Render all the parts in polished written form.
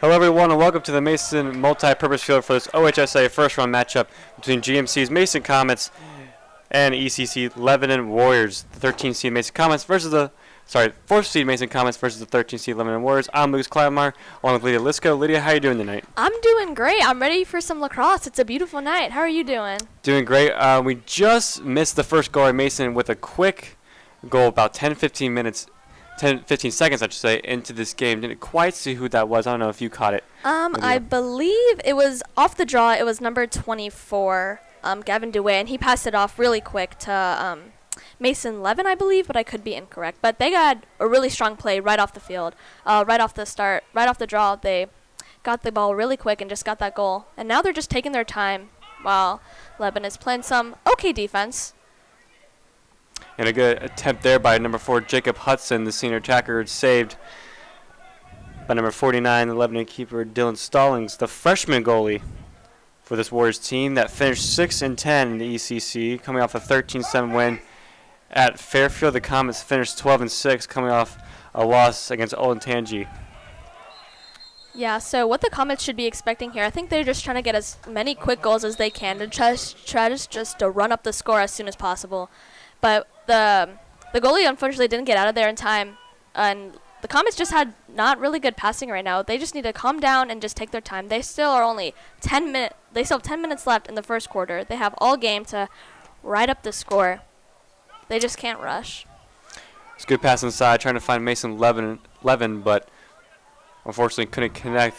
Hello everyone and welcome to the Mason Multi-Purpose Field for this OHSAA first-round matchup between GMC's Mason Comets and ECC Lebanon Warriors. The 13th seed Mason Comets versus the 4th seed Mason Comets versus the 13th seed Lebanon Warriors. I'm Lucas Kleinmeyer along with Lydia Lisko. Lydia, how are you doing tonight? I'm doing great. I'm ready for some lacrosse. It's a beautiful night. How are you doing? Doing great. We just missed the first goal at Mason with a quick goal about 10-15 seconds, I should say, into this game. Didn't quite see who that was. I don't know if you caught it. I believe it was off the draw. It was number 24, Gavin Dewey, and he passed it off really quick to Mason Levin, I believe, but I could be incorrect. But they got a really strong play right off the field, right off the start, right off the draw. They got the ball really quick and just got that goal. And now they're just taking their time while Levin is playing some okay defense. And a good attempt there by number 4, Jacob Hudson, the senior attacker, saved by number 49, the Lebanon keeper, Dylan Stallings, the freshman goalie for this Warriors team that finished 6-10 in the ECC, coming off a 13-7 win at Fairfield. The Comets finished 12-6, coming off a loss against Olentangy. Yeah, so what the Comets should be expecting here, I think they're just trying to get as many quick goals as they can to try to run up the score as soon as possible. But the goalie unfortunately didn't get out of there in time, and the Comets just had not really good passing right now. They just need to calm down and just take their time. They still are only 10 minutes. They still have 10 minutes left in the first quarter. They have all game to ride up the score. They just can't rush. It's a good pass inside, trying to find Mason Levin, but unfortunately couldn't connect.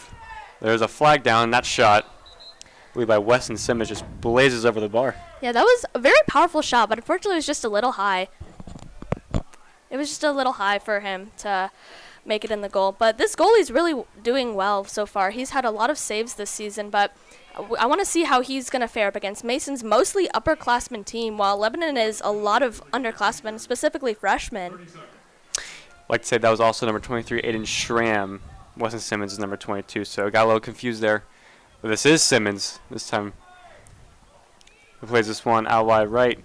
There's a flag down, and that shot, I believe by Weston Simmons, just blazes over the bar. Yeah, that was a very powerful shot, but unfortunately it was just a little high. It was just a little high for him to make it in the goal. But this goalie's really doing well so far. He's had a lot of saves this season, but I want to see how he's going to fare up against Mason's mostly upperclassmen team, while Lebanon is a lot of underclassmen, specifically freshmen. I'd like to say that was also number 23, Aiden Schramm. Weston Simmons is number 22, so I got a little confused there. But this is Simmons this time. Who plays this one out wide right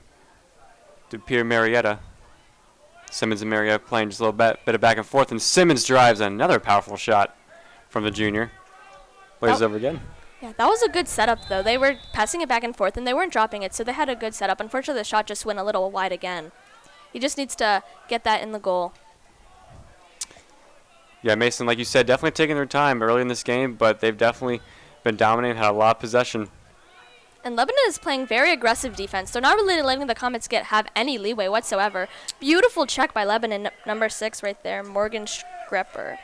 to Pierre Marietta. Simmons and Marietta playing just a little bit of back and forth, and Simmons drives another powerful shot from the junior. Plays over again. Yeah, that was a good setup, though. They were passing it back and forth, and they weren't dropping it, so they had a good setup. Unfortunately, the shot just went a little wide again. He just needs to get that in the goal. Yeah, Mason, like you said, definitely taking their time early in this game, but they've definitely been dominating, had a lot of possession. And Lebanon is playing very aggressive defense. They're not really letting the Comets have any leeway whatsoever. Beautiful check by Lebanon, number 6 right there, Morgan Schrepper.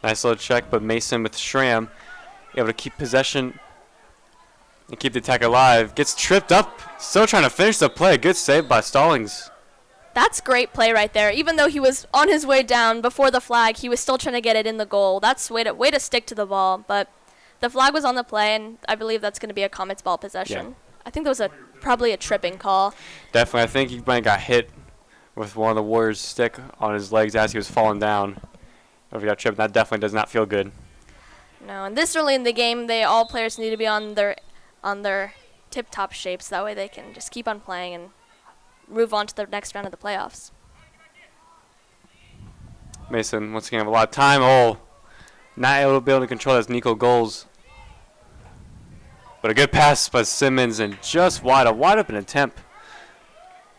Nice little check, but Mason with Schramm able to keep possession and keep the attack alive. Gets tripped up, still trying to finish the play. Good save by Stallings. That's great play right there. Even though he was on his way down before the flag, he was still trying to get it in the goal. That's way to stick to the ball, but the flag was on the play, and I believe that's going to be a Comets ball possession. Yeah. I think that was probably a tripping call. Definitely. I think he might have got hit with one of the Warriors' stick on his legs as he was falling down. If he got tripped, that definitely does not feel good. No, and this early in the game, all players need to be on their tip-top shapes. That way they can just keep on playing and move on to the next round of the playoffs. Mason, once again, have a lot of time. Oh, not able to be able to control those Nico goals. But a good pass by Simmons and just wide open attempt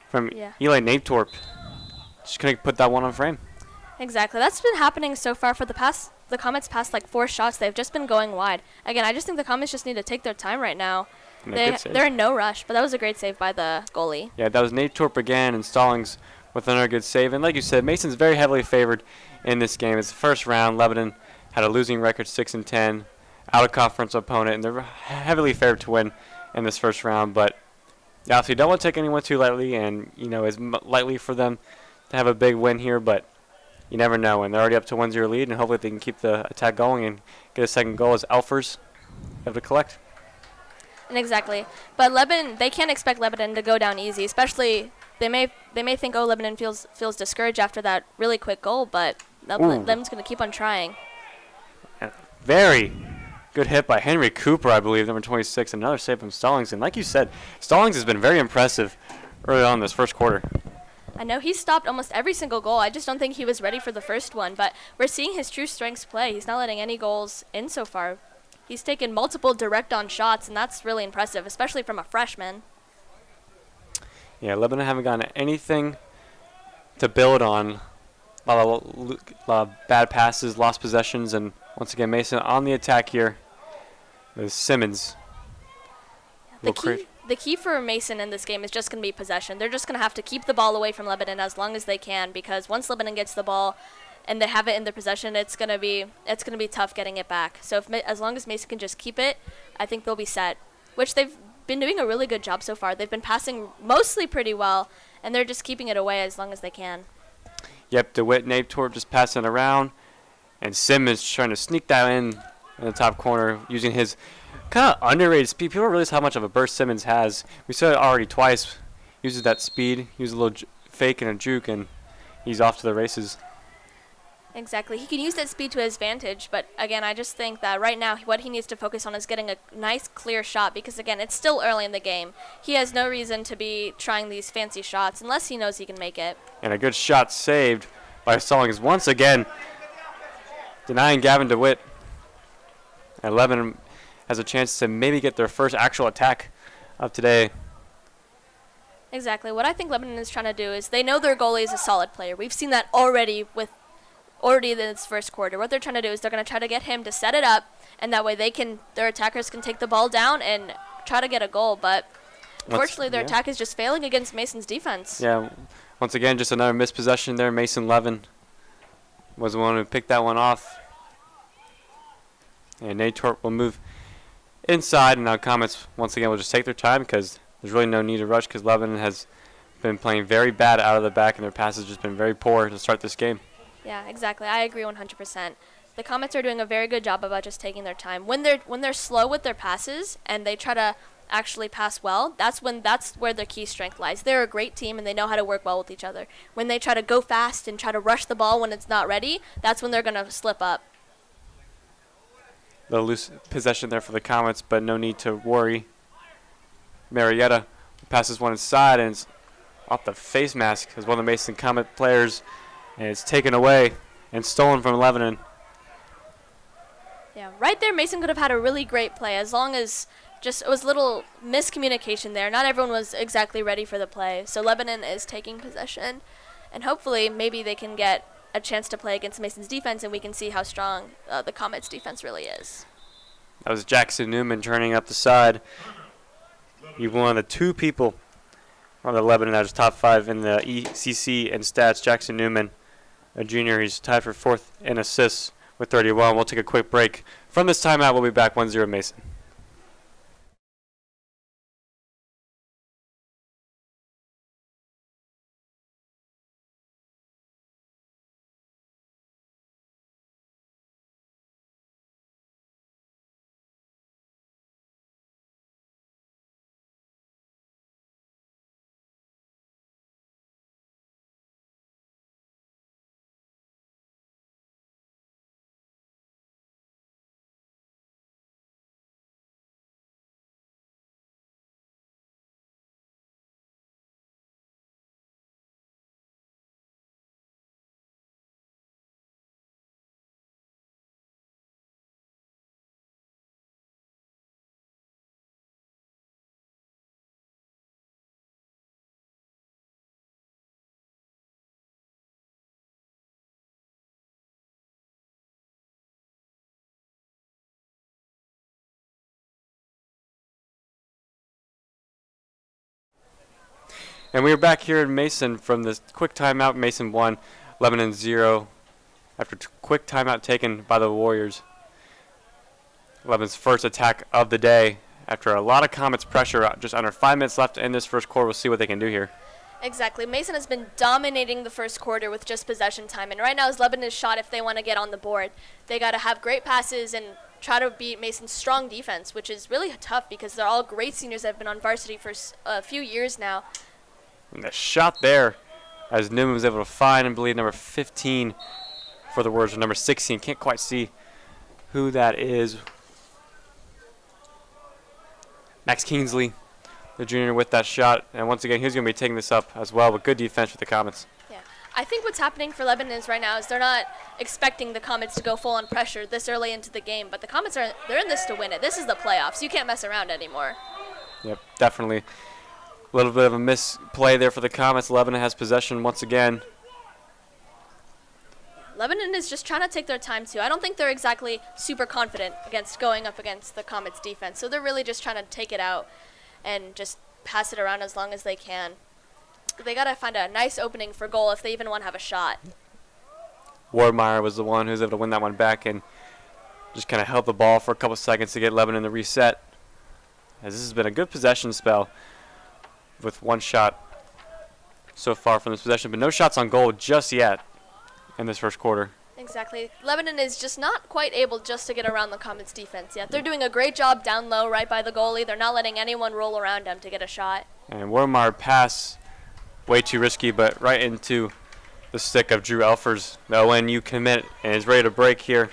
from Eli Napetorp. Just couldn't put that one on frame. Exactly. That's been happening so far for the Comets' past like 4 shots. They've just been going wide. Again, I just think the Comets just need to take their time right now. They're in no rush, but that was a great save by the goalie. Yeah, that was Napetorp again, and Stallings with another good save. And like you said, Mason's very heavily favored in this game. It's the first round. Lebanon had a losing record, 6-10. Out of conference opponent, and they're heavily favored to win in this first round. But yeah, obviously, don't want to take anyone too lightly, and it's likely for them to have a big win here. But you never know, and they're already up to 1-0 lead, and hopefully they can keep the attack going and get a second goal as Elfers have to collect. And exactly. But Lebanon, they can't expect Lebanon to go down easy, especially they may think, oh, Lebanon feels discouraged after that really quick goal, but Lebanon's going to keep on trying. Very good hit by Henry Cooper, I believe, number 26. Another save from Stallings. And like you said, Stallings has been very impressive early on in this first quarter. I know he stopped almost every single goal. I just don't think he was ready for the first one, but we're seeing his true strengths play. He's not letting any goals in so far. He's taken multiple direct-on shots, and that's really impressive, especially from a freshman. Yeah, Lebanon haven't gotten anything to build on. A lot of bad passes, lost possessions, and once again, Mason on the attack here with Simmons. The key for Mason in this game is just going to be possession. They're just going to have to keep the ball away from Lebanon as long as they can, because once Lebanon gets the ball and they have it in their possession, it's going to be tough getting it back. So as long as Mason can just keep it, I think they'll be set, which they've been doing a really good job so far. They've been passing mostly pretty well, and they're just keeping it away as long as they can. Yep, DeWitt, Nator just passing around, and Simmons trying to sneak that in the top corner using his kind of underrated speed. People don't realize how much of a burst Simmons has. We saw it already twice. Uses that speed, uses a little fake and a juke, and he's off to the races. Exactly. He can use that speed to his advantage, but again, I just think that right now what he needs to focus on is getting a nice, clear shot because, again, it's still early in the game. He has no reason to be trying these fancy shots unless he knows he can make it. And a good shot saved by Stallings once again, denying Gavin DeWitt. And Lebanon has a chance to maybe get their first actual attack of today. Exactly. What I think Lebanon is trying to do is they know their goalie is a solid player. We've seen that already in its first quarter. What they're trying to do is they're going to try to get him to set it up, and that way their attackers can take the ball down and try to get a goal. But unfortunately, their attack is just failing against Mason's defense. Yeah, once again, just another missed possession there. Mason Levin was the one who picked that one off. And Nator will move inside, and now Comets once again will just take their time because there's really no need to rush because Lebanon has been playing very bad out of the back, and their passes just been very poor to start this game. Yeah, exactly. I agree 100%. The Comets are doing a very good job about just taking their time. When they're slow with their passes and they try to actually pass well, that's where their key strength lies. They're a great team and they know how to work well with each other. When they try to go fast and try to rush the ball when it's not ready, that's when they're going to slip up. The loose possession there for the Comets, but no need to worry. Marietta passes one inside, and it's off the face mask as one of the Mason Comet players, and it's taken away and stolen from Lebanon. Yeah, right there Mason could have had a really great play as long as just it was a little miscommunication there. Not everyone was exactly ready for the play. So Lebanon is taking possession, and hopefully maybe they can get a chance to play against Mason's defense, and we can see how strong the Comets' defense really is. That was Jackson Newman turning up the side. He's one of the two people on the Lebanon that is top 5 in the ECC and stats. Jackson Newman, a junior, he's tied for 4th in assists with 31. We'll take a quick break. From this timeout, we'll be back 1-0 Mason. And we are back here in Mason from this quick timeout. Mason 1, Lebanon 0 after quick timeout taken by the Warriors. Lebanon's first attack of the day after a lot of Comets pressure. Just under 5 minutes left in this first quarter. We'll see what they can do here. Exactly. Mason has been dominating the first quarter with just possession time. And right now is Lebanon's shot if they want to get on the board. They got to have great passes and try to beat Mason's strong defense, which is really tough because they're all great seniors that have been on varsity for a few years now. And the shot there, as Newman was able to find and believe number 15 for the Warriors, or number 16. Can't quite see who that is. Max Kingsley, the junior, with that shot. And once again, he's going to be taking this up as well with good defense for the Comets. Yeah. I think what's happening for Lebanon is right now is they're not expecting the Comets to go full on pressure this early into the game, but the Comets they're in this to win it. This is the playoffs. You can't mess around anymore. Yep, definitely. A little bit of a misplay there for the Comets. Lebanon has possession once again. Lebanon is just trying to take their time too. I don't think they're exactly super confident against going up against the Comets defense, so they're really just trying to take it out and just pass it around as long as they can. They got to find a nice opening for goal if they even want to have a shot. Wardmeyer was the one who was able to win that one back and just kind of held the ball for a couple seconds to get Lebanon to reset. As this has been a good possession spell with one shot so far from this possession, but no shots on goal just yet in this first quarter. Exactly. Lebanon is just not quite able just to get around the Comets defense yet. They're doing a great job down low right by the goalie. They're not letting anyone roll around them to get a shot. And Wardmeyer pass, way too risky, but right into the stick of Drew Elfers. The ONU commit and is ready to break here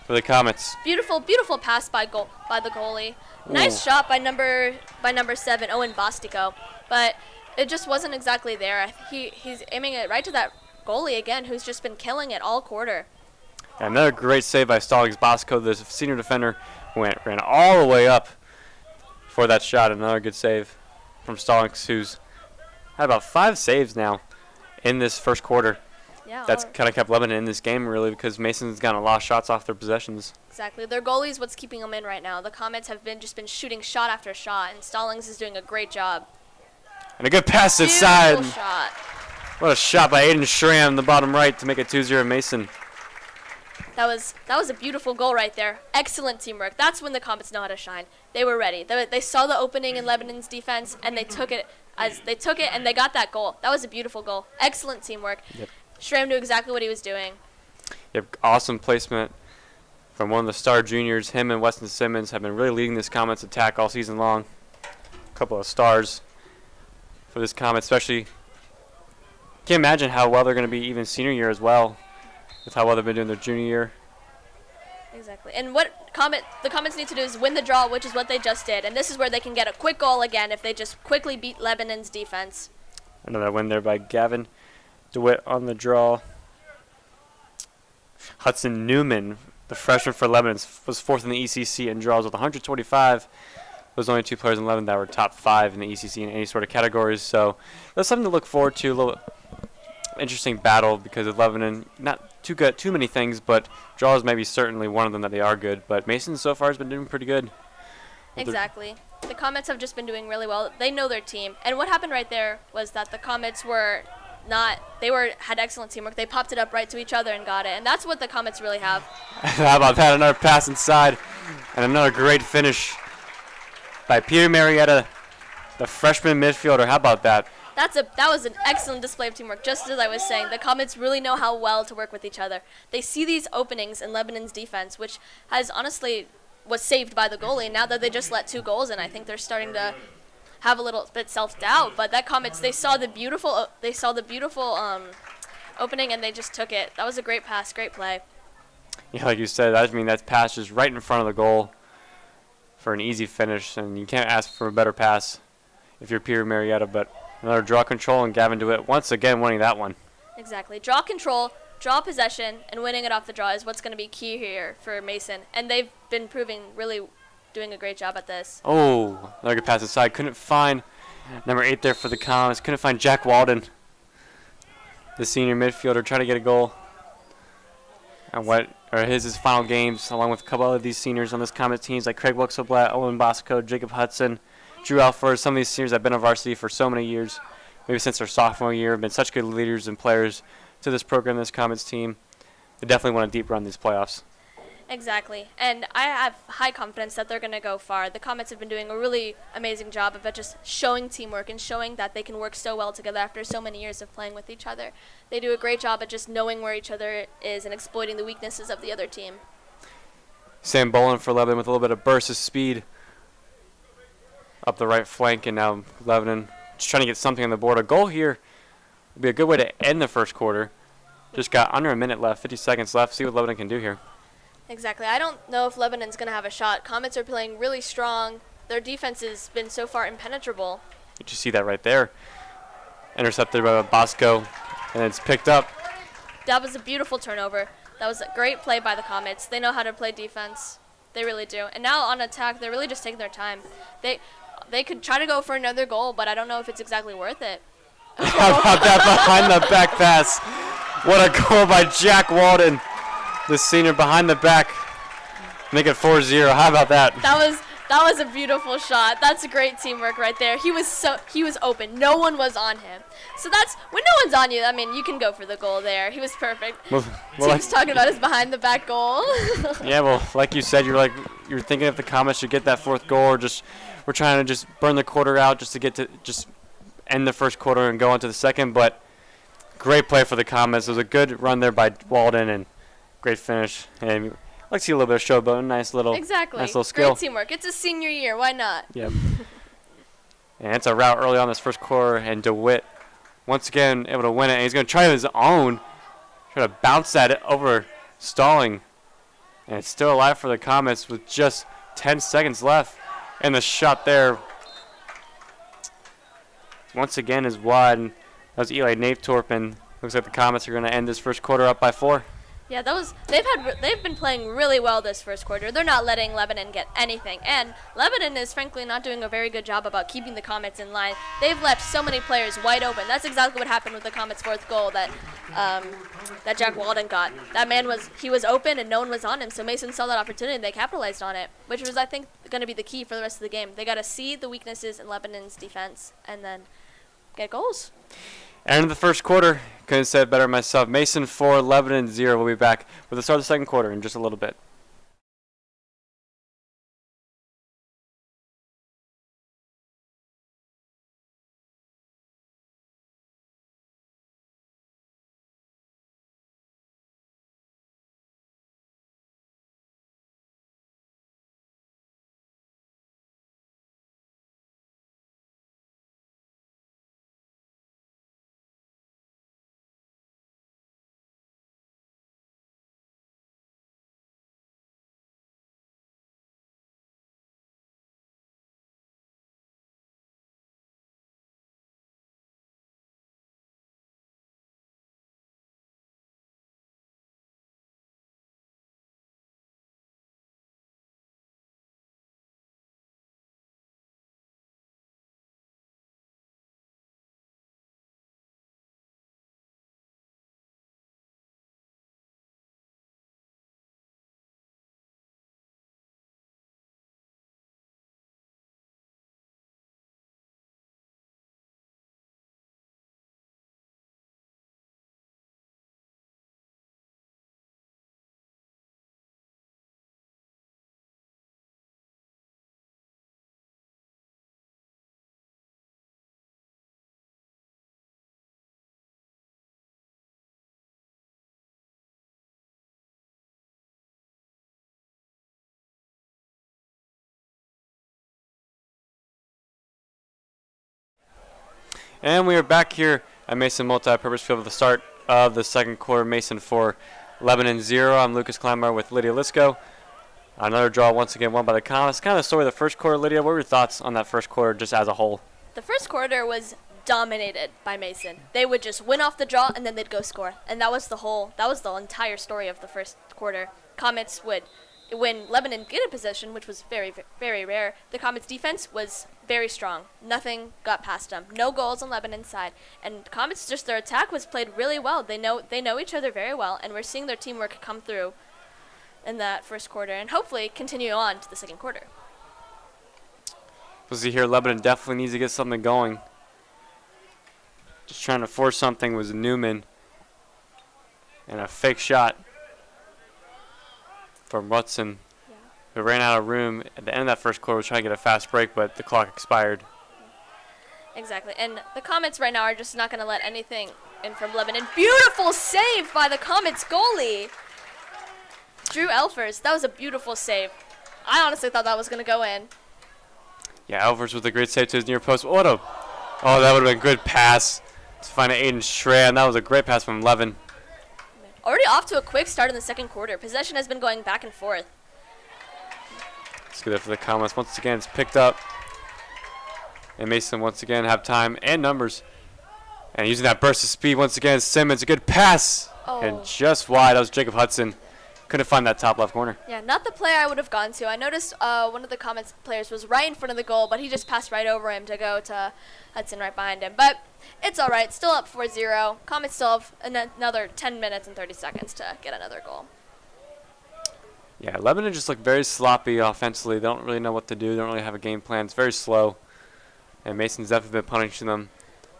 for the Comets. Beautiful, beautiful pass by the goalie. Nice shot by number 7, Owen Bostico, but it just wasn't exactly there. He's aiming it right to that goalie again, who's just been killing it all quarter. And another great save by Stallings Bosco, the senior defender, who ran all the way up for that shot. Another good save from Stallings, who's had about 5 saves now in this first quarter. Yeah, that's kind of kept Lebanon in this game, really, because Mason's gotten a lot of shots off their possessions. Exactly. Their goalie's what's keeping them in right now. The Comets have just been shooting shot after shot, and Stallings is doing a great job. And a good pass inside. Beautiful shot. What a shot by Aiden Schramm, the bottom right, to make it 2-0 Mason. That was a beautiful goal right there. Excellent teamwork. That's when the Comets know how to shine. They were ready. They saw the opening in Lebanon's defense, and they took it and they got that goal. That was a beautiful goal. Excellent teamwork. Yep. Schramm knew exactly what he was doing. Yep, awesome placement from one of the star juniors. Him and Weston Simmons have been really leading this Comets attack all season long. A couple of stars for this Comet, especially. Can't imagine how well they're going to be even senior year as well, with how well they've been doing their junior year. Exactly. And what the Comets need to do is win the draw, which is what they just did. And this is where they can get a quick goal again if they just quickly beat Lebanon's defense. Another win there by Gavin DeWitt on the draw. Hudson Newman, the freshman for Lebanon, was 4th in the ECC in draws with 125. Those only 2 players in Lebanon that were top 5 in the ECC in any sort of categories. So that's something to look forward to. A little interesting battle because of Lebanon, not too many things, but draws maybe certainly one of them that they are good. But Mason so far has been doing pretty good. Exactly. The Comets have just been doing really well. They know their team. And what happened right there was that the Comets had excellent teamwork. They popped it up right to each other and got it. And that's what the Comets really have. How about that? Another pass inside and another great finish by Peter Marietta, the freshman midfielder. How about that? That was an excellent display of teamwork. Just as I was saying, the Comets really know how well to work with each other. They see these openings in Lebanon's defense, which has honestly was saved by the goalie. And now that they just let 2 goals in, I think they're starting to have a little bit self-doubt. But that Comets, they saw the beautiful opening and they just took it. That was a great pass, great play. Yeah, like you said, that pass is right in front of the goal for an easy finish, and you can't ask for a better pass if you're Peter Marietta. But another draw control, and Gavin DeWitt once again winning that one. Exactly. Draw control, draw possession, and winning it off the draw is what's going to be key here for Mason. And they've been really doing a great job at this. Oh, another good pass inside. Couldn't find number 8 there for the Comets. Couldn't find Jack Walden, the senior midfielder, trying to get a goal. And what are his final games, along with a couple of these seniors on this Comet teams, like Craig Wilksoblatt, Owen Bosco, Jacob Hudson, Drew Alford. Some of these seniors have been on varsity for so many years, maybe since their sophomore year, have been such good leaders and players to this program, this Comets team. They definitely want a deep run these playoffs. Exactly. And I have high confidence that they're going to go far. The Comets have been doing a really amazing job of just showing teamwork and showing that they can work so well together after so many years of playing with each other. They do a great job at just knowing where each other is and exploiting the weaknesses of the other team. Sam Bolin for Lebanon with a little bit of burst of speed up the right flank, and now Lebanon just trying to get something on the board. A goal here would be a good way to end the first quarter. Just got under a minute left, 50 seconds left. See what Lebanon can do here. Exactly. I don't know if Lebanon's going to have a shot. Comets are playing really strong. Their defense has been so far impenetrable. You just see that right there. Intercepted by Bosco, and it's picked up. That was a beautiful turnover. That was a great play by the Comets. They know how to play defense. They really do. And now on attack, they're really just taking their time. They could try to go for another goal, but I don't know if it's exactly worth it. How about that behind the back pass? What a goal by Jack Walden, the senior, behind the back. Make it 4-0. How about that? That was a beautiful shot. That's great teamwork right there. He was open. No one was on him. So that's when no one's on you. I mean, you can go for the goal there. He was perfect. Team's talking about his behind the back goal. Yeah, well, like you said, you're thinking if the Comets should get that fourth goal, or just we're trying to just burn the quarter out just to get to just end the first quarter and go into the second. But great play for the Comets. It was a good run there by Walden and great finish. And I'd like to see a little bit of showboat, nice little skill. Great teamwork. It's a senior year. Why not? Yep. And it's a route early on this first quarter, and DeWitt once again able to win it. And he's going to try his own, try to bounce that over Stalling. And it's still alive for the Comets with just 10 seconds left. And the shot there once again is wide. And that was Eli Navetorp, and looks like the Comets are going to end this first quarter up by 4. Yeah, they've been playing really well this first quarter. They're not letting Lebanon get anything, and Lebanon is frankly not doing a very good job about keeping the Comets in line. They've left so many players wide open. That's exactly what happened with the Comets' fourth goal that Jack Walden got. That man was open and no one was on him. So Mason saw that opportunity and they capitalized on it, which was I think going to be the key for the rest of the game. They got to see the weaknesses in Lebanon's defense and then get goals. End of the first quarter. Couldn't say it better myself. Mason 4, Lebanon 0. We'll be back with the start of the second quarter in just a little bit. And we are back here at Mason Multi-Purpose Field at the start of the second quarter. Mason 4, Lebanon 0. I'm Lucas Kleinmeyer with Lydia Lisco. Another draw once again won by the Comets. Kind of the story of the first quarter. Lydia, what were your thoughts on that first quarter just as a whole? The first quarter was dominated by Mason. They would just win off the draw and then they'd go score. And that was the entire story of the first quarter. Comets would, when Lebanon get in possession, which was very, very rare, the Comets' defense was very strong. Nothing got past them. No goals on Lebanon's side. And Comets, just their attack was played really well. They know each other very well, and we're seeing their teamwork come through in that first quarter and hopefully continue on to the second quarter. We'll see here, Lebanon definitely needs to get something going. Just trying to force something was Newman. And a fake shot from Rutson. Yeah. We ran out of room at the end of that first quarter. We were trying to get a fast break, but the clock expired. Exactly. And the Comets right now are just not going to let anything in from Lebanon. Beautiful save by the Comets goalie. Drew Elfers, that was a beautiful save. I honestly thought that was going to go in. Yeah, Elfers with a great save to his near post. Oh, that would have been a good pass to find Aiden Schramm. That was a great pass from Levin. Already off to a quick start in the second quarter. Possession has been going back and forth. Let's get it for the Comets. Once again, it's picked up. And Mason once again have time and numbers. And using that burst of speed once again, Simmons, a good pass. Oh. And just wide, that was Jacob Hudson. Couldn't find that top left corner. Yeah, not the play I would have gone to. I noticed one of the Comets players was right in front of the goal, but he just passed right over him to go to Hudson right behind him. But it's all right. Still up 4-0. Comets still have another 10 minutes and 30 seconds to get another goal. Yeah, Lebanon just looked very sloppy offensively. They don't really know what to do. They don't really have a game plan. It's very slow. And Mason's definitely been punishing them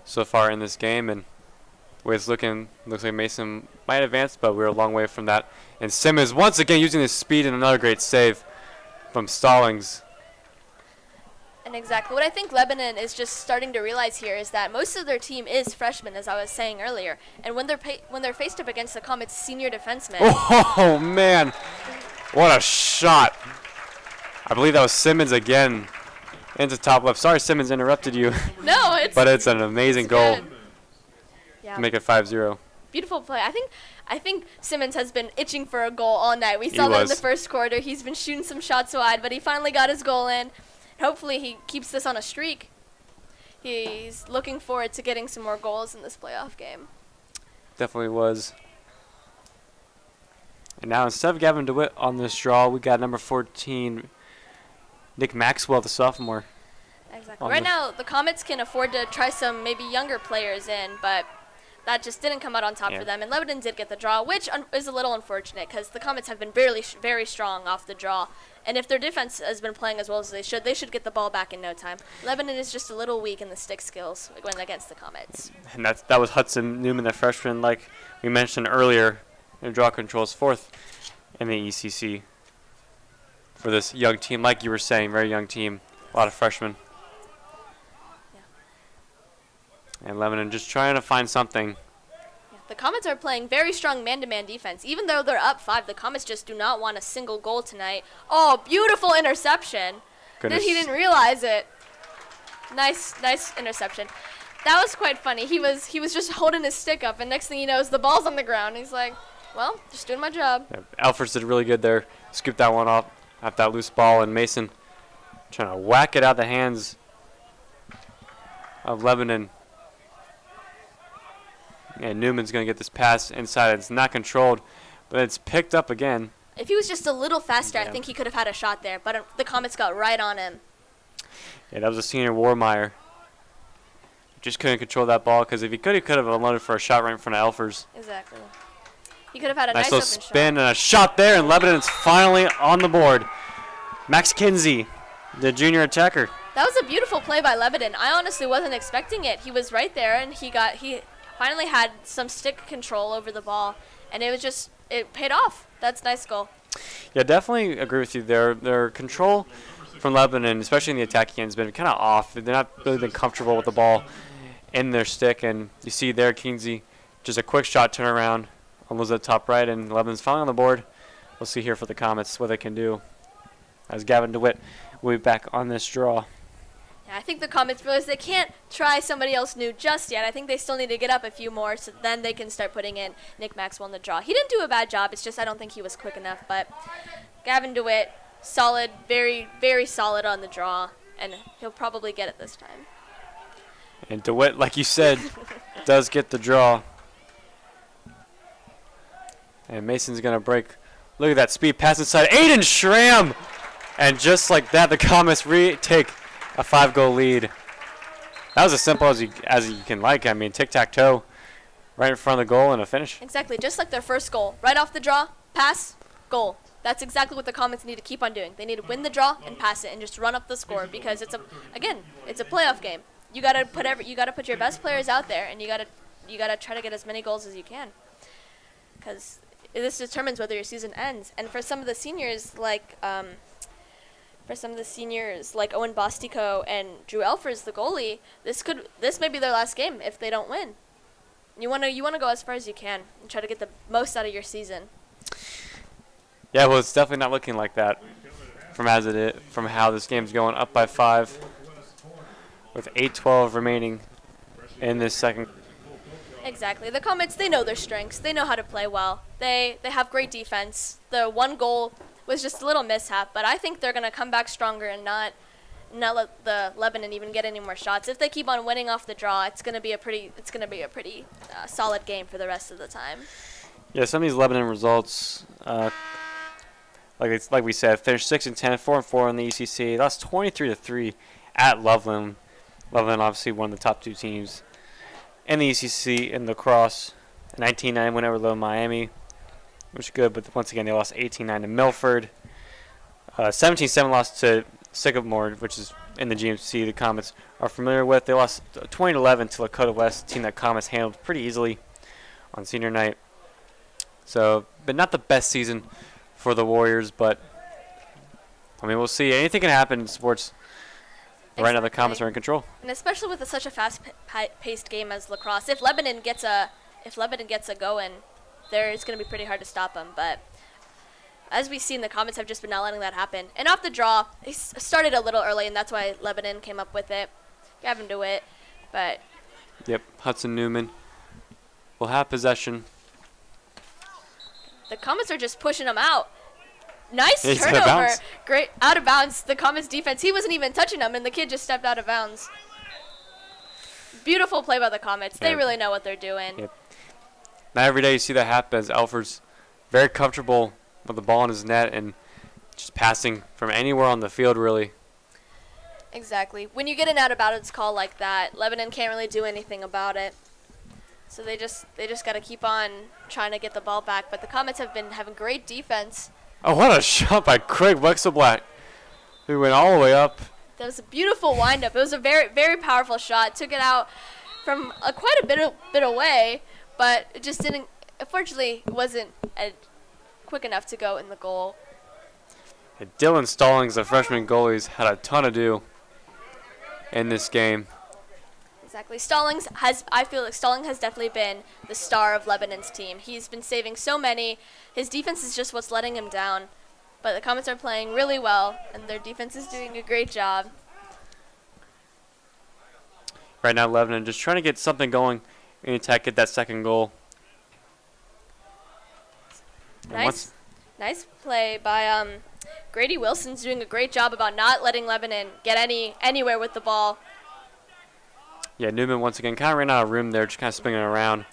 so far in this game. And the way it's looking, looks like Mason might advance, but we're a long way from that. And Simmons once again using his speed and another great save from Stallings. And exactly what I think Lebanon is just starting to realize here is that most of their team is freshmen, as I was saying earlier. And when they're faced up against the Comets' senior defensemen. Oh, man. What a shot. I believe that was Simmons again into top left. Sorry, Simmons interrupted you. No, but it's an amazing goal good. Yeah. to make it 5-0. Beautiful play. I think Simmons has been itching for a goal all night. We saw that in the first quarter. He's been shooting some shots wide, but he finally got his goal in. Hopefully he keeps this on a streak. He's looking forward to getting some more goals in this playoff game. Definitely was. And now instead of Gavin DeWitt on this draw, we got number 14, Nick Maxwell, the sophomore. Exactly. Right now, the Comets can afford to try some maybe younger players in, but that just didn't come out on top for them. And Lebanon did get the draw, which is a little unfortunate because the Comets have been very strong off the draw. And if their defense has been playing as well as they should get the ball back in no time. Lebanon is just a little weak in the stick skills when against the Comets. And that was Hudson Newman, the freshman, like we mentioned earlier. And draw controls fourth in the ECC for this young team. Like you were saying, very young team, a lot of freshmen. Yeah. And Lebanon just trying to find something. Yeah. The Comets are playing very strong man-to-man defense. Even though they're up 5, the Comets just do not want a single goal tonight. Oh, beautiful interception. Goodness. He didn't realize it. Nice interception. That was quite funny. He was just holding his stick up, and next thing he knows, the ball's on the ground. He's like, well, just doing my job. Yeah, Alfers did really good there. Scooped that one off that loose ball, and Mason trying to whack it out the hands of Lebanon. And Newman's going to get this pass inside. It's not controlled, but it's picked up again. If he was just a little faster, I think he could have had a shot there, but the Comets got right on him. Yeah, that was a senior Warmeyer. Just couldn't control that ball because if he could have unloaded for a shot right in front of Elfers. Exactly. He could have had a nice nice little open spin shot. and a shot there, and Lebanon's finally on the board. Max Kinsey, the junior attacker. That was a beautiful play by Lebanon. I honestly wasn't expecting it. He was right there, and he finally had some stick control over the ball, and it paid off. That's a nice goal. Yeah, definitely agree with you there. Their control from Lebanon, especially in the attacking end, has been kind of off. They're not really been comfortable with the ball in their stick, and you see there Kinsey, just a quick shot turnaround. Almost at the top right, and Lebanon's finally on the board. We'll see here for the Comets what they can do. As Gavin DeWitt will be back on this draw. Yeah, I think the Comets realize they can't try somebody else new just yet. I think they still need to get up a few more, so then they can start putting in Nick Maxwell in the draw. He didn't do a bad job. It's just I don't think he was quick enough. But Gavin DeWitt, solid, very solid on the draw, and he'll probably get it this time. And DeWitt, like you said, does get the draw. And Mason's going to break. Look at that speed pass inside. Aiden Schramm! And just like that, the Comets retake a 5-goal lead. That was as simple as you can like. I mean, tic-tac-toe right in front of the goal and a finish. Exactly, just like their first goal. Right off the draw, pass, goal. That's exactly what the Comets need to keep on doing. They need to win the draw and pass it and just run up the score because it's a playoff game. You gotta put your best players out there, and you gotta try to get as many goals as you can, because this determines whether your season ends. And for some of the seniors like Owen Bostico and Drew Elfers, the goalie, this may be their last game if they don't win. You wanna go as far as you can and try to get the most out of your season. Yeah, well, it's definitely not looking like that from how this game's going. Up by 5 with 8:12 remaining in this second. Exactly. The Comets, they know their strengths. They know how to play well. They have great defense. The one goal was just a little mishap, but I think they're going to come back stronger and not let the Lebanon even get any more shots. If they keep on winning off the draw, it's going to be a pretty solid game for the rest of the time. Yeah, some of these Lebanon results, like we said, finished 6-10, 4-4 in the ECC. Lost 23-3 at Loveland. Loveland obviously one of the top 2 teams in the ECC in Lacrosse. 19-9 win over Low Miami, which is good, but once again they lost 18-9 to Milford. 17-7 lost to Sycamore, which is in the GMC the Comets are familiar with. They lost 20-11 to Lakota West, a team that Comets handled pretty easily on senior night. So, but not the best season for the Warriors, but I mean, we'll see. Anything can happen in sports. Exactly. Right now, the Comets are in control, and especially with such a fast-paced game as lacrosse. If Lebanon gets a going, it's going to be pretty hard to stop them. But as we've seen, the Comets have just been not letting that happen. And off the draw, they started a little early, and that's why Lebanon came up with it. Gavin DeWitt, but yep, Hudson Newman will have possession. The Comets are just pushing them out. Nice turnover. Great. Out of bounds. The Comets defense. He wasn't even touching him, and the kid just stepped out of bounds. Beautiful play by the Comets. They really know what they're doing. Yep. Not every day you see that happen, as Alfred's very comfortable with the ball in his net and just passing from anywhere on the field, really. Exactly. When you get an out of bounds call like that, Lebanon can't really do anything about it. So they just got to keep on trying to get the ball back. But the Comets have been having great defense. Oh, what a shot by Craig Wexelblack, who went all the way up. That was a beautiful windup. It was a very, very powerful shot. Took it out from quite a bit away, but it just didn't. Unfortunately, it wasn't quick enough to go in the goal. And Dylan Stallings, the freshman goalie, had a ton to do in this game. Exactly. I feel like Stallings has definitely been the star of Lebanon's team. He's been saving so many. His defense is just what's letting him down. But the Comets are playing really well, and their defense is doing a great job. Right now, Lebanon just trying to get something going in attack, get that second goal. Nice play by Grady Wilson's doing a great job about not letting Lebanon get anywhere with the ball. Yeah, Newman once again kind of ran out of room there, just kind of spinning around.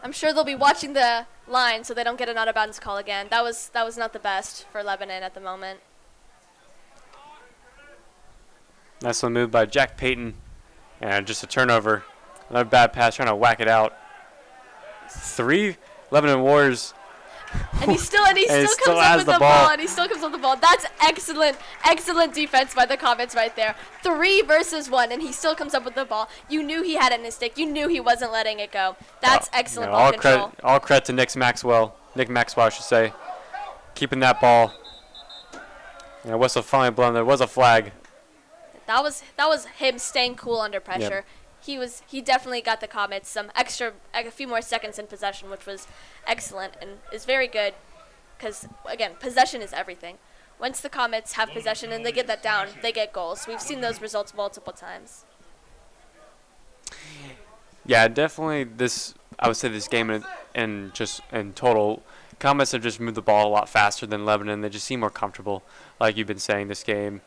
I'm sure they'll be watching the line so they don't get an out of bounds call again. That was not the best for Lebanon at the moment. Nice little move by Jack Payton, and just a turnover. Another bad pass, trying to whack it out. 3 Lebanon Warriors. And he still comes up with the ball, and he still comes up with the ball. That's excellent defense by the Comets right there. 3 versus 1, and he still comes up with the ball. You knew he had it in his stick. You knew he wasn't letting it go. That's excellent ball control. All credit to Nick Maxwell, I should say, keeping that ball. Yeah, whistle finally blown. There was a flag. That was him staying cool under pressure. Yep. He definitely got the Comets a few more seconds in possession, which was excellent and is very good because, again, possession is everything. Once the Comets have possession and they get that down, they get goals. We've seen those results multiple times. Yeah, definitely I would say this game in total, Comets have just moved the ball a lot faster than Lebanon. They just seem more comfortable, like you've been saying, this game.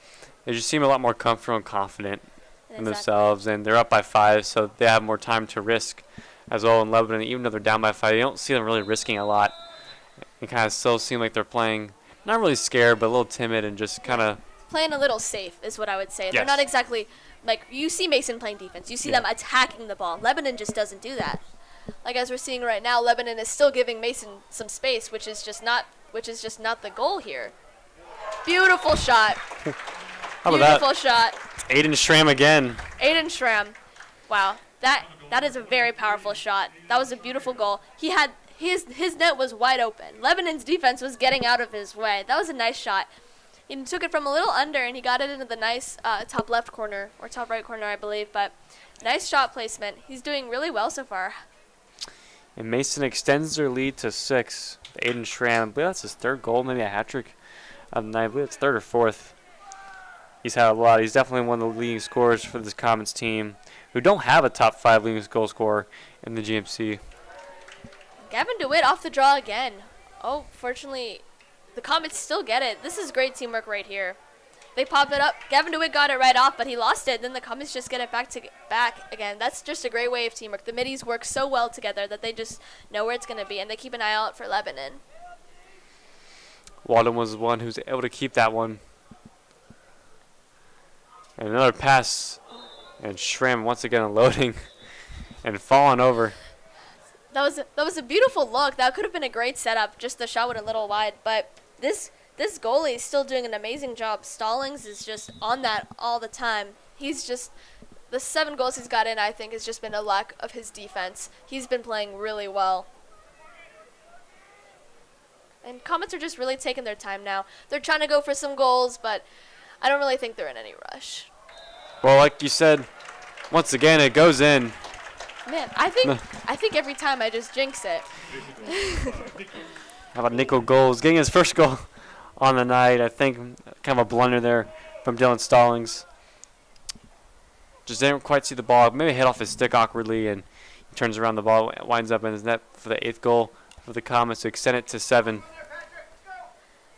They just seem a lot more comfortable and confident in themselves, and they're up by 5, so they have more time to risk as well in Lebanon. Even though they're down by 5, you don't see them really risking a lot. It kind of still seem like they're playing, not really scared, but a little timid and just kind of playing a little safe is what I would say. Yes. They're not exactly like you see Mason playing defense. You see them attacking the ball. Lebanon just doesn't do that. Like as we're seeing right now, Lebanon is still giving Mason some space, which is just not the goal here. Beautiful shot. How about Beautiful shot. Aiden Schramm again. Aiden Schramm. Wow. That is a very powerful shot. That was a beautiful goal. He had his net was wide open. Lebanon's defense was getting out of his way. That was a nice shot. He took it from a little under and he got it into the nice top left corner or top right corner, I believe. But nice shot placement. He's doing really well so far. And Mason extends their lead to 6. Aiden Schramm, I believe that's his 3rd goal, maybe a hat trick of the night. I believe it's 3rd or 4th. He's had a lot. He's definitely one of the leading scorers for this Comets team, who don't have a top 5 leading goal scorer in the GMC. Gavin DeWitt off the draw again. Oh, fortunately, the Comets still get it. This is great teamwork right here. They pop it up. Gavin DeWitt got it right off, but he lost it. Then the Comets just get it back again. That's just a great way of teamwork. The middies work so well together that they just know where it's going to be, and they keep an eye out for Lebanon. Walden was the one who's able to keep that one. And another pass, and Schramm once again unloading and falling over. That was a beautiful look. That could have been a great setup. Just the shot went a little wide, but this goalie is still doing an amazing job. Stallings is just on that all the time. He's just the 7 goals he's got in, I think, has just been a lack of his defense. He's been playing really well. And Comets are just really taking their time now. They're trying to go for some goals, but I don't really think they're in any rush. Well, like you said, once again, it goes in. Man, I think every time I just jinx it. How about Nico goals? Getting his first goal on the night. I think kind of a blunder there from Dylan Stallings. Just didn't quite see the ball. Maybe hit off his stick awkwardly, and he turns around the ball, winds up in his net for the 8th goal for the Comets to extend it to 7.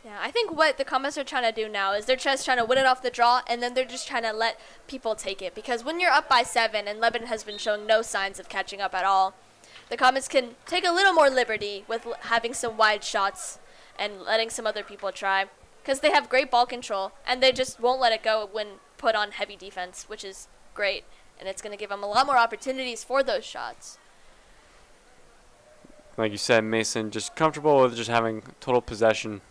Yeah, I think what the Comets are trying to do now is they're just trying to win it off the draw, and then they're just trying to let people take it. Because when you're up by 7, and Lebanon has been showing no signs of catching up at all, the Comets can take a little more liberty with having some wide shots and letting some other people try. Because they have great ball control, and they just won't let it go when put on heavy defense, which is great. And it's going to give them a lot more opportunities for those shots. Like you said, Mason, just comfortable with just having total possession.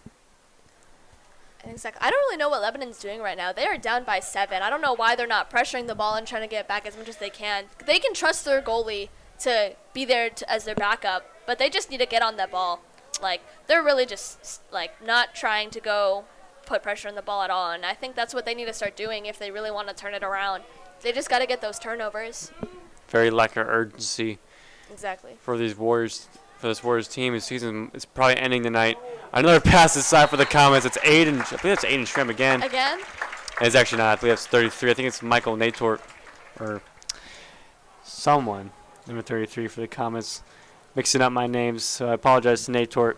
Exactly. I don't really know what Lebanon's doing right now. They are down by 7. I don't know why they're not pressuring the ball and trying to get it back as much as they can. They can trust their goalie to be there as their backup, but they just need to get on that ball. Like, they're really just, like, not trying to go put pressure on the ball at all, and I think that's what they need to start doing if they really want to turn it around. They just got to get those turnovers. Very lack of urgency. Exactly. For these Warriors, for this Warriors team, his season is probably ending tonight. Another pass aside for the Comets. It's Aiden. I believe it's Aiden Schramm again. Again? It's actually not. I believe it's 33. I think it's Michael Natort or someone. Number 33 for the Comets. Mixing up my names, so I apologize to Natort.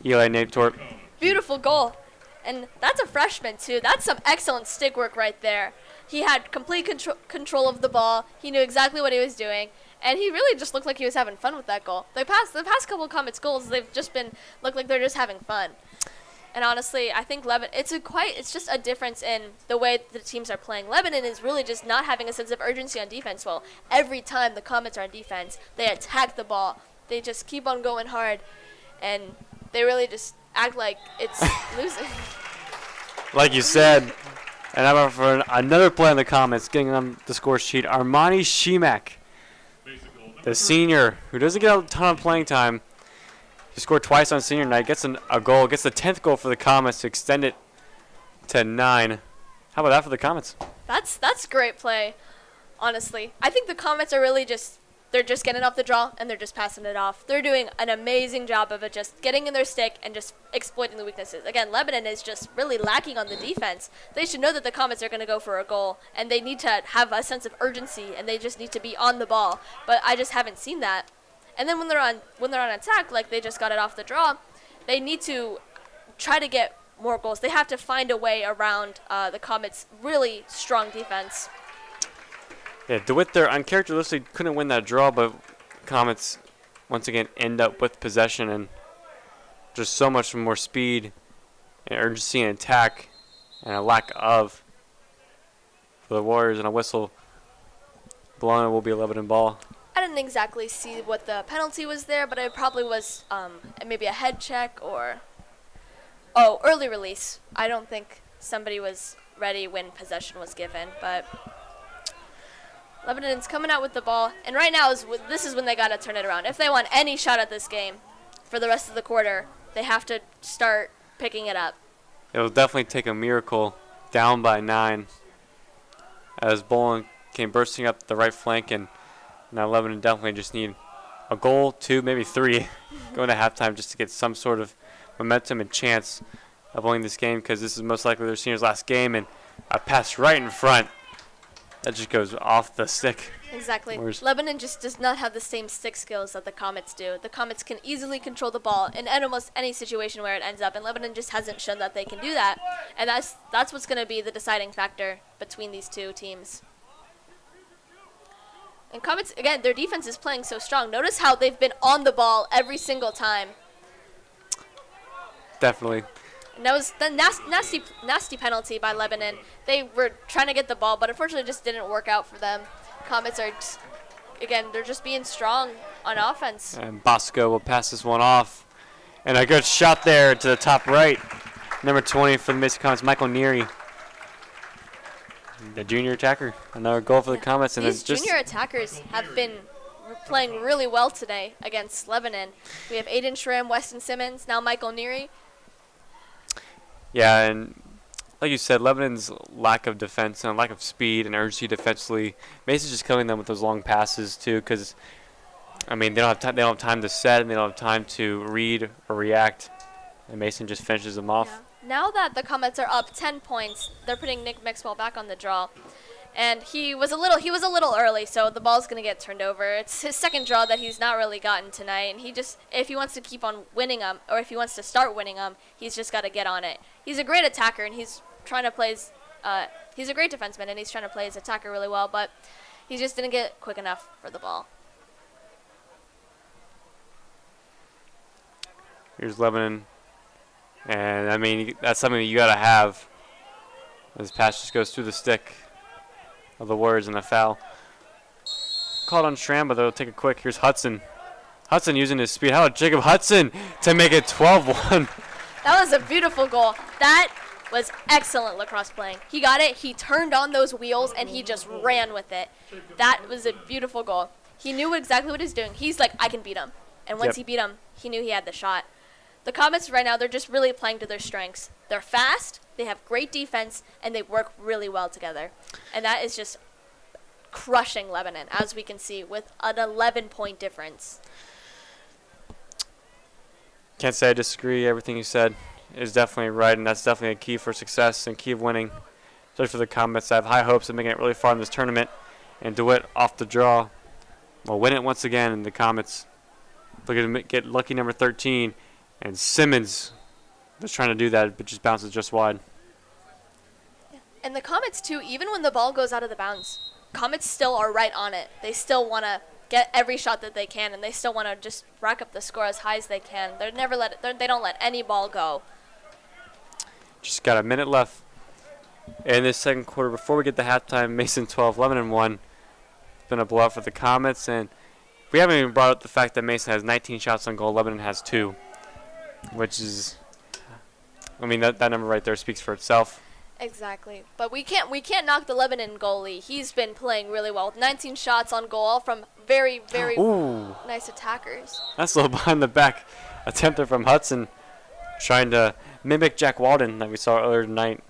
Eli Natort. Beautiful goal. And that's a freshman, too. That's some excellent stick work right there. He had complete control of the ball. He knew exactly what he was doing. And he really just looked like he was having fun with that goal. The past couple of Comets goals, they've just look like they're just having fun. And honestly, I think Lebanon, it's just a difference in the way the teams are playing. Lebanon is really just not having a sense of urgency on defense. Well, every time the Comets are on defense, they attack the ball. They just keep on going hard, and they really just act like it's losing. Like you said, and I'm for another play in the Comets, getting on the score sheet, Armani Shemak, the senior, who doesn't get a ton of playing time. He scored twice on senior night, gets a goal, gets the 10th goal for the Comets to extend it to 9. How about that for the Comets? That's great play, honestly. I think the Comets are really they're just getting off the draw and they're just passing it off. They're doing an amazing job of it, just getting in their stick and just exploiting the weaknesses. Again, Lebanon is just really lacking on the defense. They should know that the Comets are going to go for a goal, and they need to have a sense of urgency, and they just need to be on the ball. But I just haven't seen that. And then when they're on attack, like they just got it off the draw, they need to try to get more goals. They have to find a way around the Comets' really strong defense. Yeah, DeWitt there uncharacteristically couldn't win that draw, but Comets once again end up with possession and just so much more speed and urgency and attack and a lack of for the Warriors, and a whistle blown. It will be a Lebanon ball. I didn't exactly see what the penalty was there, but it probably was maybe a head check or early release. I don't think somebody was ready when possession was given, but Lebanon's coming out with the ball, and right now this is when they got to turn it around. If they want any shot at this game for the rest of the quarter, they have to start picking it up. It will definitely take a miracle down by 9 as Bolin came bursting up the right flank, and now Lebanon definitely just need a goal, 2, maybe 3 going to halftime just to get some sort of momentum and chance of winning this game, because this is most likely their senior's last game. And a pass right in front that just goes off the stick. Exactly. Lebanon just does not have the same stick skills that the Comets do. The Comets can easily control the ball in almost any situation where it ends up, and Lebanon just hasn't shown that they can do that. And that's what's going to be the deciding factor between these two teams. And Comets, again, their defense is playing so strong. Notice how they've been on the ball every single time. Definitely. And that was the nasty penalty by Lebanon. They were trying to get the ball, but unfortunately it just didn't work out for them. Comets are, again, they're just being strong on offense. And Bosco will pass this one off. And a good shot there to the top right. Number 20 for the Mason Comets, Michael Neary. The junior attacker. Another goal for the Comets. And these junior attackers have been playing really well today against Lebanon. We have Aiden Schramm, Weston Simmons, now Michael Neary. Yeah, and like you said, Lebanon's lack of defense and lack of speed and urgency defensively, Mason's just killing them with those long passes too, because I mean they don't have time to set, and they don't have time to read or react, and Mason just finishes them off. Yeah. Now that the Comets are up 10 points, they're putting Nick Maxwell back on the draw. And he was a little early, so the ball's going to get turned over. It's his second draw that he's not really gotten tonight, and he just, if he wants to keep on winning them, or if he wants to start winning them, he's just got to get on it. He's a great attacker, and he's trying to play he's a great defenseman, and he's trying to play his attacker really well, but he just didn't get quick enough for the ball. Here's Lebanon, and I mean that's something that you got to have. This pass just goes through the stick of the Warriors and a foul. Called on Schramm, but they'll take it quick. Here's Hudson. Hudson using his speed. How about Jacob Hudson to make it 12-1? That was a beautiful goal. That was excellent lacrosse playing. He got it, he turned on those wheels, and he just ran with it. That was a beautiful goal. He knew exactly what he was doing. He's like, I can beat him. And once he beat him, he knew he had the shot. The Comets right now, they're just really playing to their strengths. They're fast, they have great defense, and they work really well together. And that is just crushing Lebanon, as we can see, with an 11-point difference. Can't say I disagree. Everything you said is definitely right, and that's definitely a key for success and key of winning, especially for the Comets. I have high hopes of making it really far in this tournament, and DeWitt off the draw will win it once again, and the Comets looking to get lucky number 13. And Simmons was trying to do that, but just bounces just wide. Yeah. And the Comets, too, even when the ball goes out of the bounds, Comets still are right on it. They still want to get every shot that they can, and they still want to just rack up the score as high as they can. They don't let any ball go. Just got a minute left in this second quarter. Before we get to halftime, Mason 12, Lebanon 1. It's been a blowout for the Comets, and we haven't even brought up the fact that Mason has 19 shots on goal. Lebanon has 2. Which is, I mean, that number right there speaks for itself. Exactly. But we can't knock the Lebanon goalie. He's been playing really well. 19 shots on goal from very, very nice attackers. That's a little behind the back attempt there from Hudson, trying to mimic Jack Walden that we saw earlier tonight.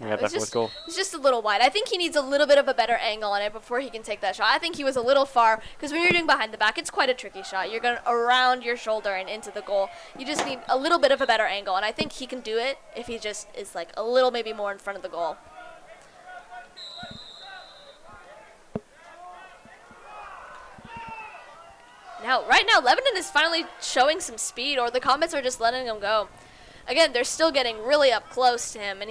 Yeah, that fourth goal. It's just a little wide. I think he needs a little bit of a better angle on it before he can take that shot. I think he was a little far, because when you're doing behind the back, it's quite a tricky shot. You're going around your shoulder and into the goal. You just need a little bit of a better angle, and I think he can do it if he just is like a little maybe more in front of the goal. Right now, Lebanon is finally showing some speed, or the Comets are just letting him go. Again, they're still getting really up close to him, and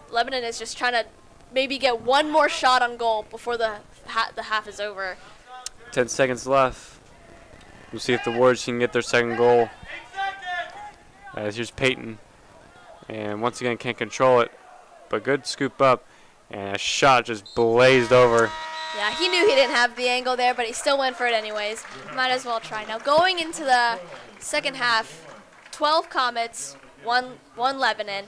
Lebanon is just trying to maybe get one more shot on goal before the half is over. 10 seconds left. We'll see if the Warriors can get their second goal. Here's Peyton, and once again can't control it, but good scoop up, and a shot just blazed over. Yeah, he knew he didn't have the angle there, but he still went for it anyways. Might as well try. Now going into the second half, 12 Comets, one Lebanon.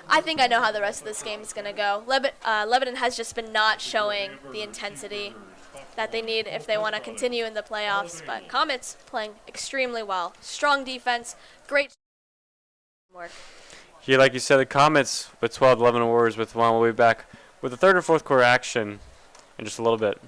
I think I know how the rest of this game is going to go. Lebanon has just been not showing the intensity that they need if they want to continue in the playoffs. But Comets playing extremely well. Strong defense, great work. Yeah, like you said, the Comets with 12, 11 Warriors with 1. We'll be back with the third and fourth quarter action in just a little bit.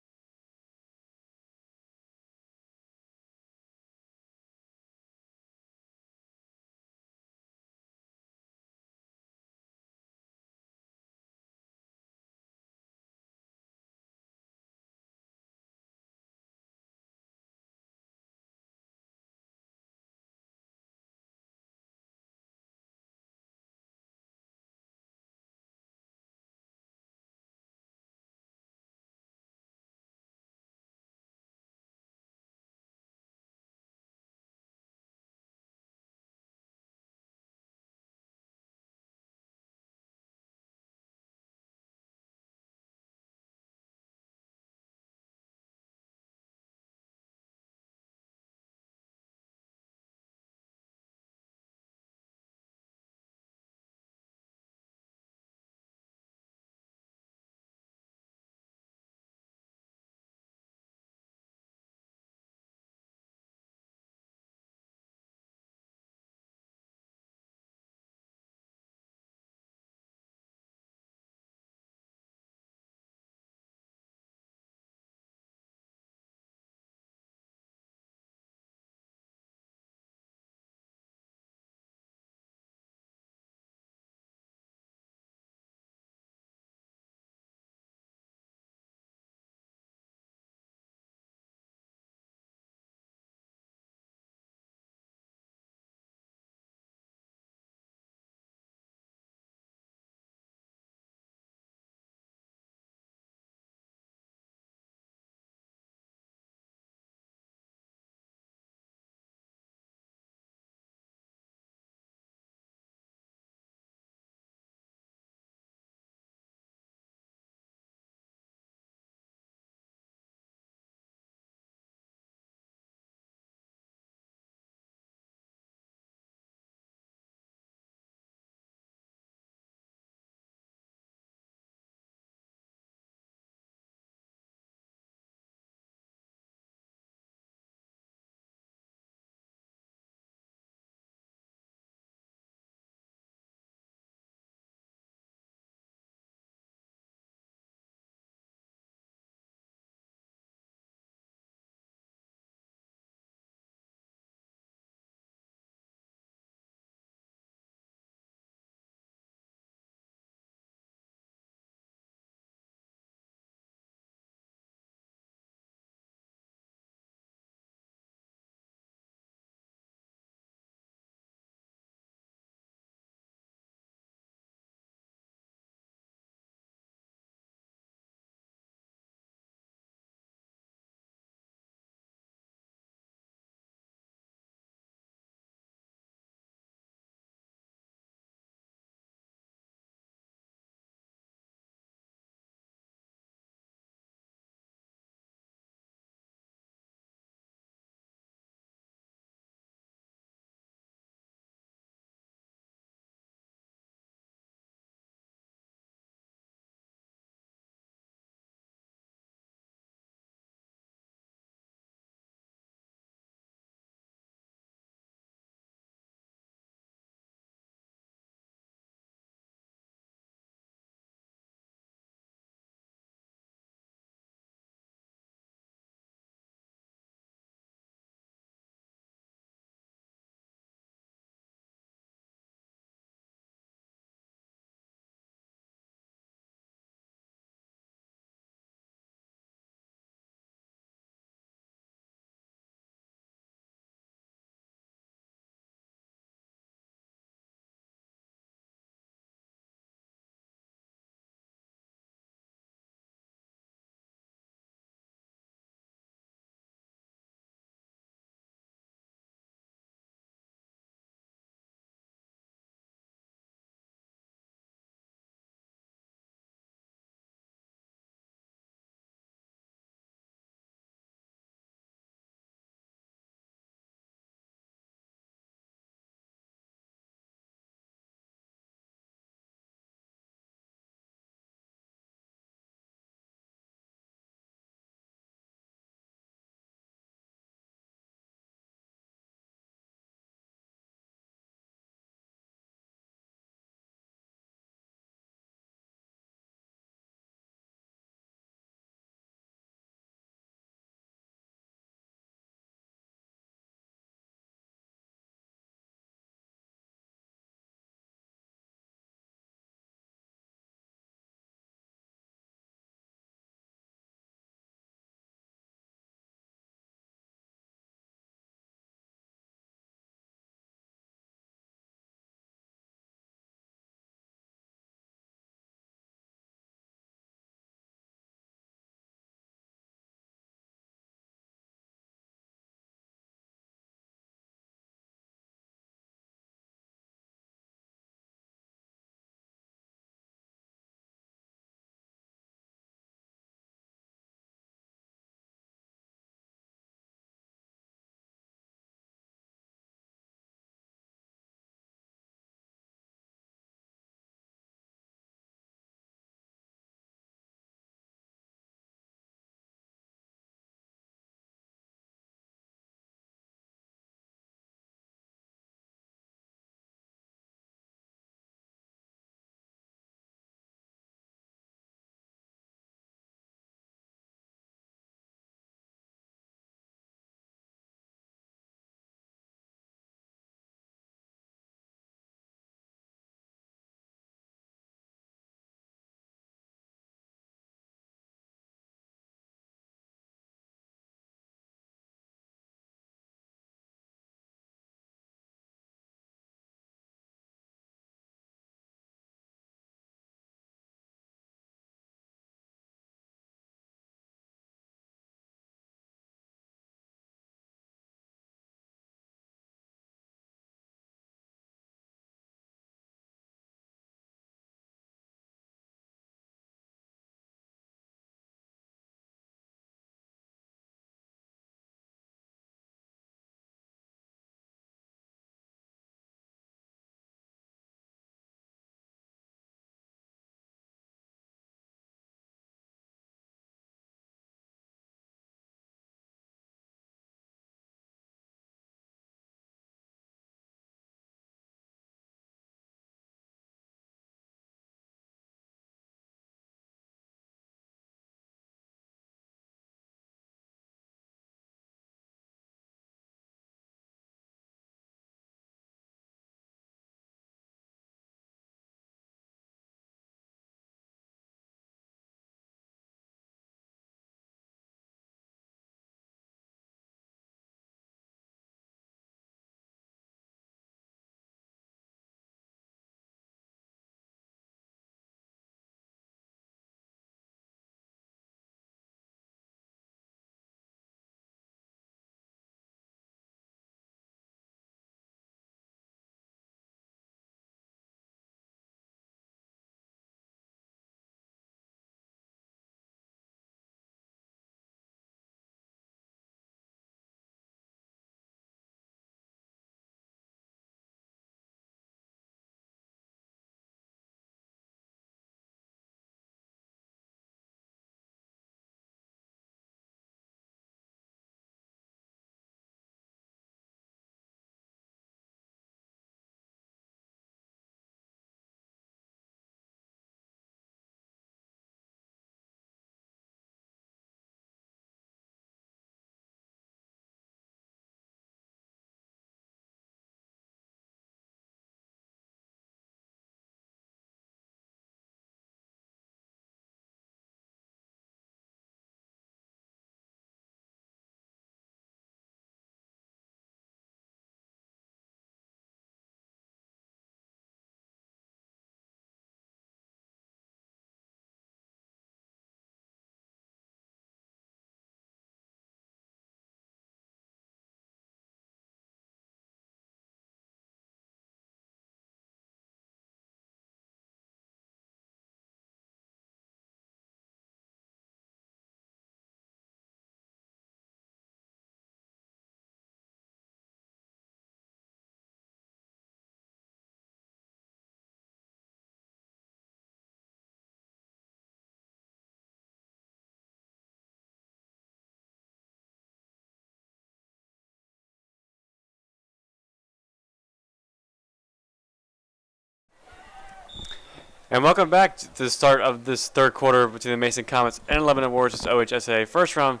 And welcome back to the start of this third quarter between the Mason Comets and Lebanon Warriors. It's OHSAA first round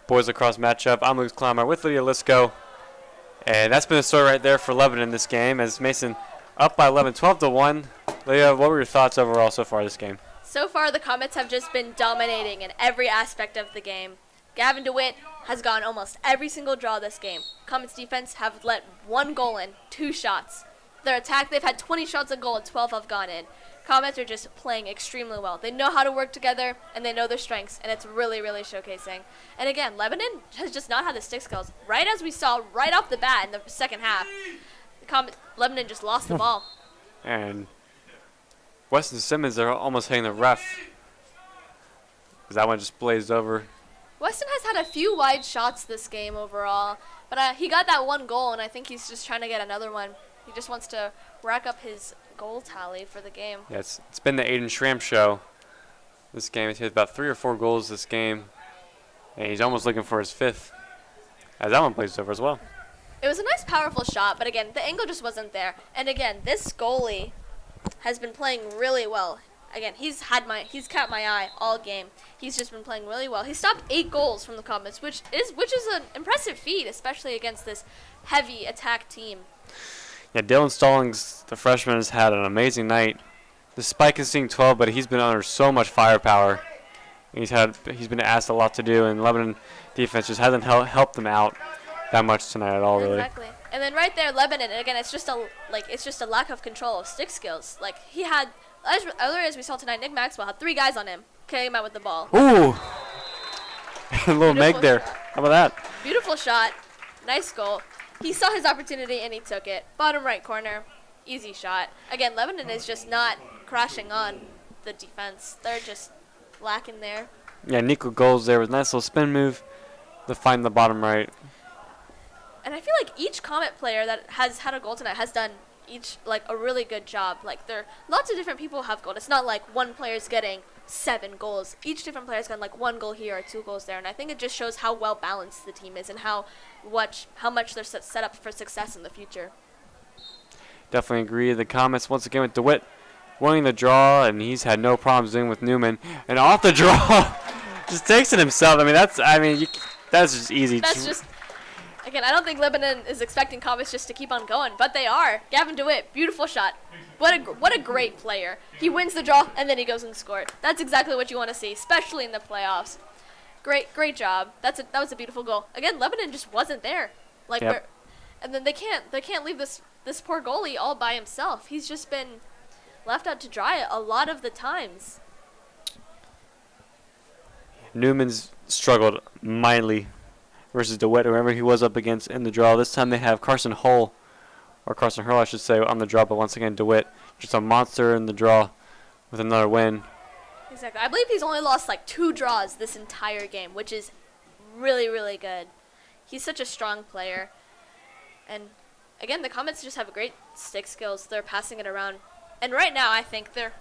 boys lacrosse matchup. I'm Luke Clammer with Lydia Lisco. And that's been the story right there for Lebanon in this game as Mason up by 11, 12-1. Lydia, what were your thoughts overall so far this game? So far, the Comets have just been dominating in every aspect of the game. Gavin DeWitt has gone almost every single draw this game. Comets defense have let 1 goal in, 2 shots. Their attack, they've had 20 shots on goal and 12 have gone in. Comets are just playing extremely well. They know how to work together, and they know their strengths, and it's really, really showcasing. And again, Lebanon has just not had the stick skills. Right as we saw right off the bat in the second half, Lebanon just lost the ball. And Weston Simmons, they're almost hitting the ref. Because that one just blazed over. Weston has had a few wide shots this game overall, but he got that 1 goal, and I think he's just trying to get another one. He just wants to rack up his goal tally for the game. Yeah, it's been the Aiden Schramm show this game. He's hit about 3 or 4 goals this game, and he's almost looking for his 5th, as that one blazed over as well. It was a nice, powerful shot, but again, the angle just wasn't there. And again, this goalie has been playing really well. Again, he's caught my eye all game. He's just been playing really well. He stopped 8 goals from the Comets, which is an impressive feat, especially against this heavy attack team. Yeah, Dylan Stallings, the freshman, has had an amazing night. Despite conceding 12, but he's been under so much firepower. He's been asked a lot to do, and Lebanon defense just hasn't helped them out that much tonight at all, really. Exactly. And then right there, Lebanon, and again, it's just a lack of control of stick skills. Like he had earlier, as we saw tonight, Nick Maxwell had 3 guys on him, came out with the ball. Ooh, a little Meg there. How about that? Beautiful shot, nice goal. He saw his opportunity and he took it. Bottom right corner, easy shot. Again, Lebanon is just not crashing on the defense. They're just lacking there. Yeah, Nico goals there with a nice little spin move to find the bottom right. And I feel like each Comet player that has had a goal tonight has done a really good job. Like lots of different people have goals. It's not like one player's getting 7 goals. Each different player's gotten like 1 goal here or 2 goals there. And I think it just shows how well balanced the team is and how much they're set up for success in the future. Definitely agree. The Comets once again with DeWitt winning the draw, and he's had no problems doing with Newman. And off the draw, just takes it himself. That's just easy. Again, I don't think Lebanon is expecting Comets just to keep on going, but they are. Gavin DeWitt, beautiful shot. What a great player. He wins the draw, and then he goes and scores. That's exactly what you want to see, especially in the playoffs. Great job. That was a beautiful goal. Again, Lebanon just wasn't there. Yep. And then they can't leave this poor goalie all by himself. He's just been left out to dry a lot of the times. Newman's struggled mightily versus DeWitt, whoever he was up against in the draw. This time they have Carson Hurl, I should say, on the draw, but once again, DeWitt, just a monster in the draw with another win. Exactly. I believe he's only lost 2 draws this entire game, which is really, really good. He's such a strong player. And again, the Comets just have great stick skills. They're passing it around. And right now, I think they're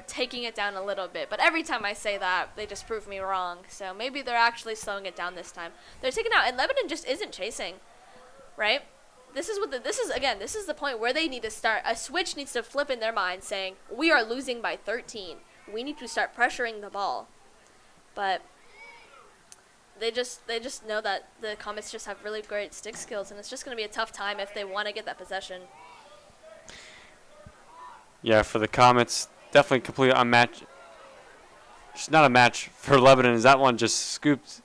taking it down a little bit. But every time I say that, they just prove me wrong. So maybe they're actually slowing it down this time. They're taking out, and Lebanon just isn't chasing, right? This is the point where they need to start. A switch needs to flip in their mind, saying we are losing by 13. We need to start pressuring the ball. But they just know that the Comets just have really great stick skills, and it's just going to be a tough time if they want to get that possession. Yeah, for the Comets, definitely completely unmatched. It's not a match for Lebanon, as that one just scooped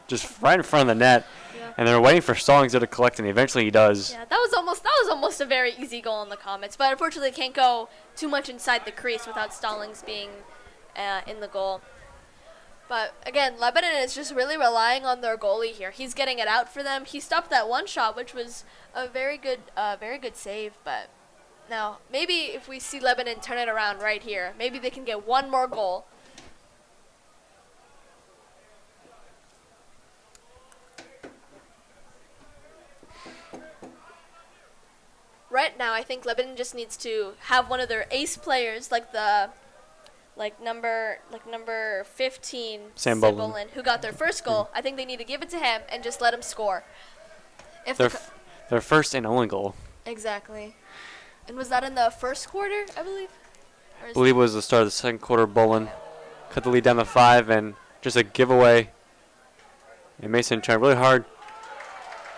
just right in front of the net. Yeah. And they're waiting for Stallings to collect, and eventually he does. Yeah, that was almost a very easy goal in the Comets, but unfortunately can't go too much inside the crease without Stallings being in the goal. But again, Lebanon is just really relying on their goalie here. He's getting it out for them. He stopped that one shot, which was a very good save. But now maybe if we see Lebanon turn it around right here, maybe they can get 1 more goal. Right now, I think Lebanon just needs to have one of their ace players, like number 15, Sam Bolin, who got their first goal. I think they need to give it to him and just let him score. Their first and only goal. Exactly. And was that in the first quarter, I believe? I believe it was the start of the second quarter. Bolin cut the lead down to 5, and just a giveaway. And Mason trying really hard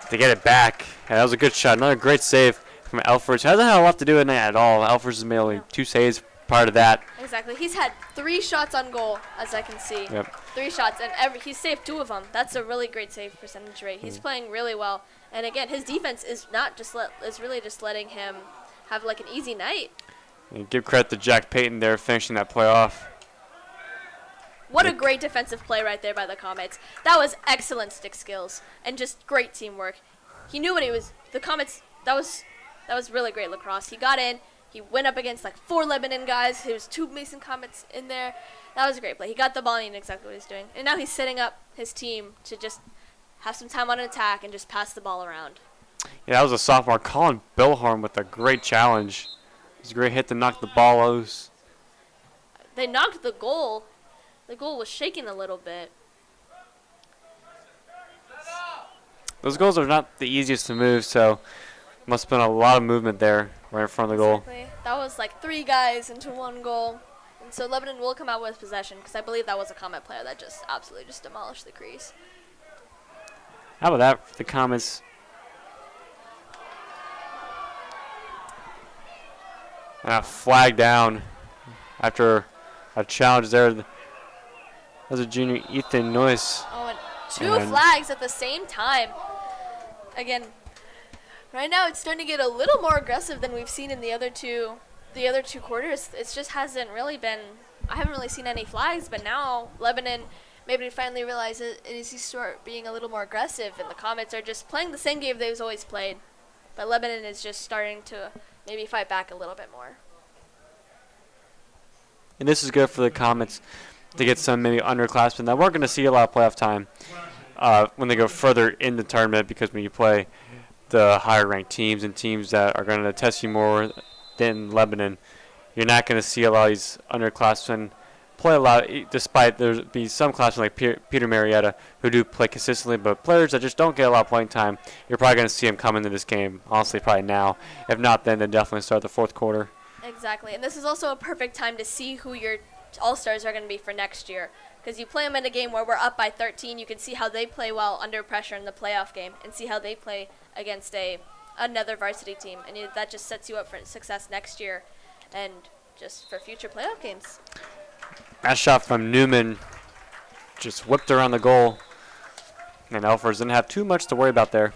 to get it back. Yeah, that was a good shot. Another great save from Elfers. Hasn't had a lot to do with it at all. Elfers has made only 2 saves prior to that. Exactly. He's had 3 shots on goal, as I can see. Yep. 3 shots, and he's saved 2 of them. That's a really great save percentage rate. He's playing really well. And again, his defense is not just is really just letting him have like an easy night. And give credit to Jack Payton there finishing that play off. What a great defensive play right there by the Comets. That was excellent stick skills and just great teamwork. He knew what he was. The Comets, that was really great lacrosse. He got in. He went up against like 4 Lebanon guys. There was 2 Mason Comets in there. That was a great play. He got the ball and he knew exactly what he was doing. And now he's setting up his team to just have some time on an attack and just pass the ball around. Yeah, that was a sophomore, Colin Billhorn, with a great challenge. It was a great hit to knock the ball loose. They knocked the goal. The goal was shaking a little bit. Those goals are not the easiest to move, so must have been a lot of movement there right in front of the goal. Exactly. That was like 3 guys into 1 goal. And so Lebanon will come out with possession because I believe that was a Comet player that just absolutely just demolished the crease. How about that for the Comets? And a flag down after a challenge there. That was a junior, Ethan Noyce. Oh, and 2 flags at the same time. Again, right now it's starting to get a little more aggressive than we've seen in the other two quarters. It just hasn't really been. I haven't really seen any flags, but now Lebanon maybe finally realizes it needs to start being a little more aggressive, and the Comets are just playing the same game they've always played. But Lebanon is just starting to maybe fight back a little bit more. And this is good for the Comets to get some maybe underclassmen that we're going to see a lot of playoff time when they go further in the tournament, because when you play the higher ranked teams and teams that are going to test you more than Lebanon, you're not going to see a lot of these underclassmen play a lot, despite there be some classmen like Peter Marietta who do play consistently, but players that just don't get a lot of playing time, you're probably going to see them come into this game, honestly, probably now. If not, then definitely start the 4th quarter. Exactly, and this is also a perfect time to see who your all-stars are going to be for next year, because you play them in a game where we're up by 13. You can see how they play well under pressure in the playoff game and see how they play against another varsity team, and that just sets you up for success next year and just for future playoff games. That shot from Newman just whipped around the goal, and Elfers didn't have too much to worry about there,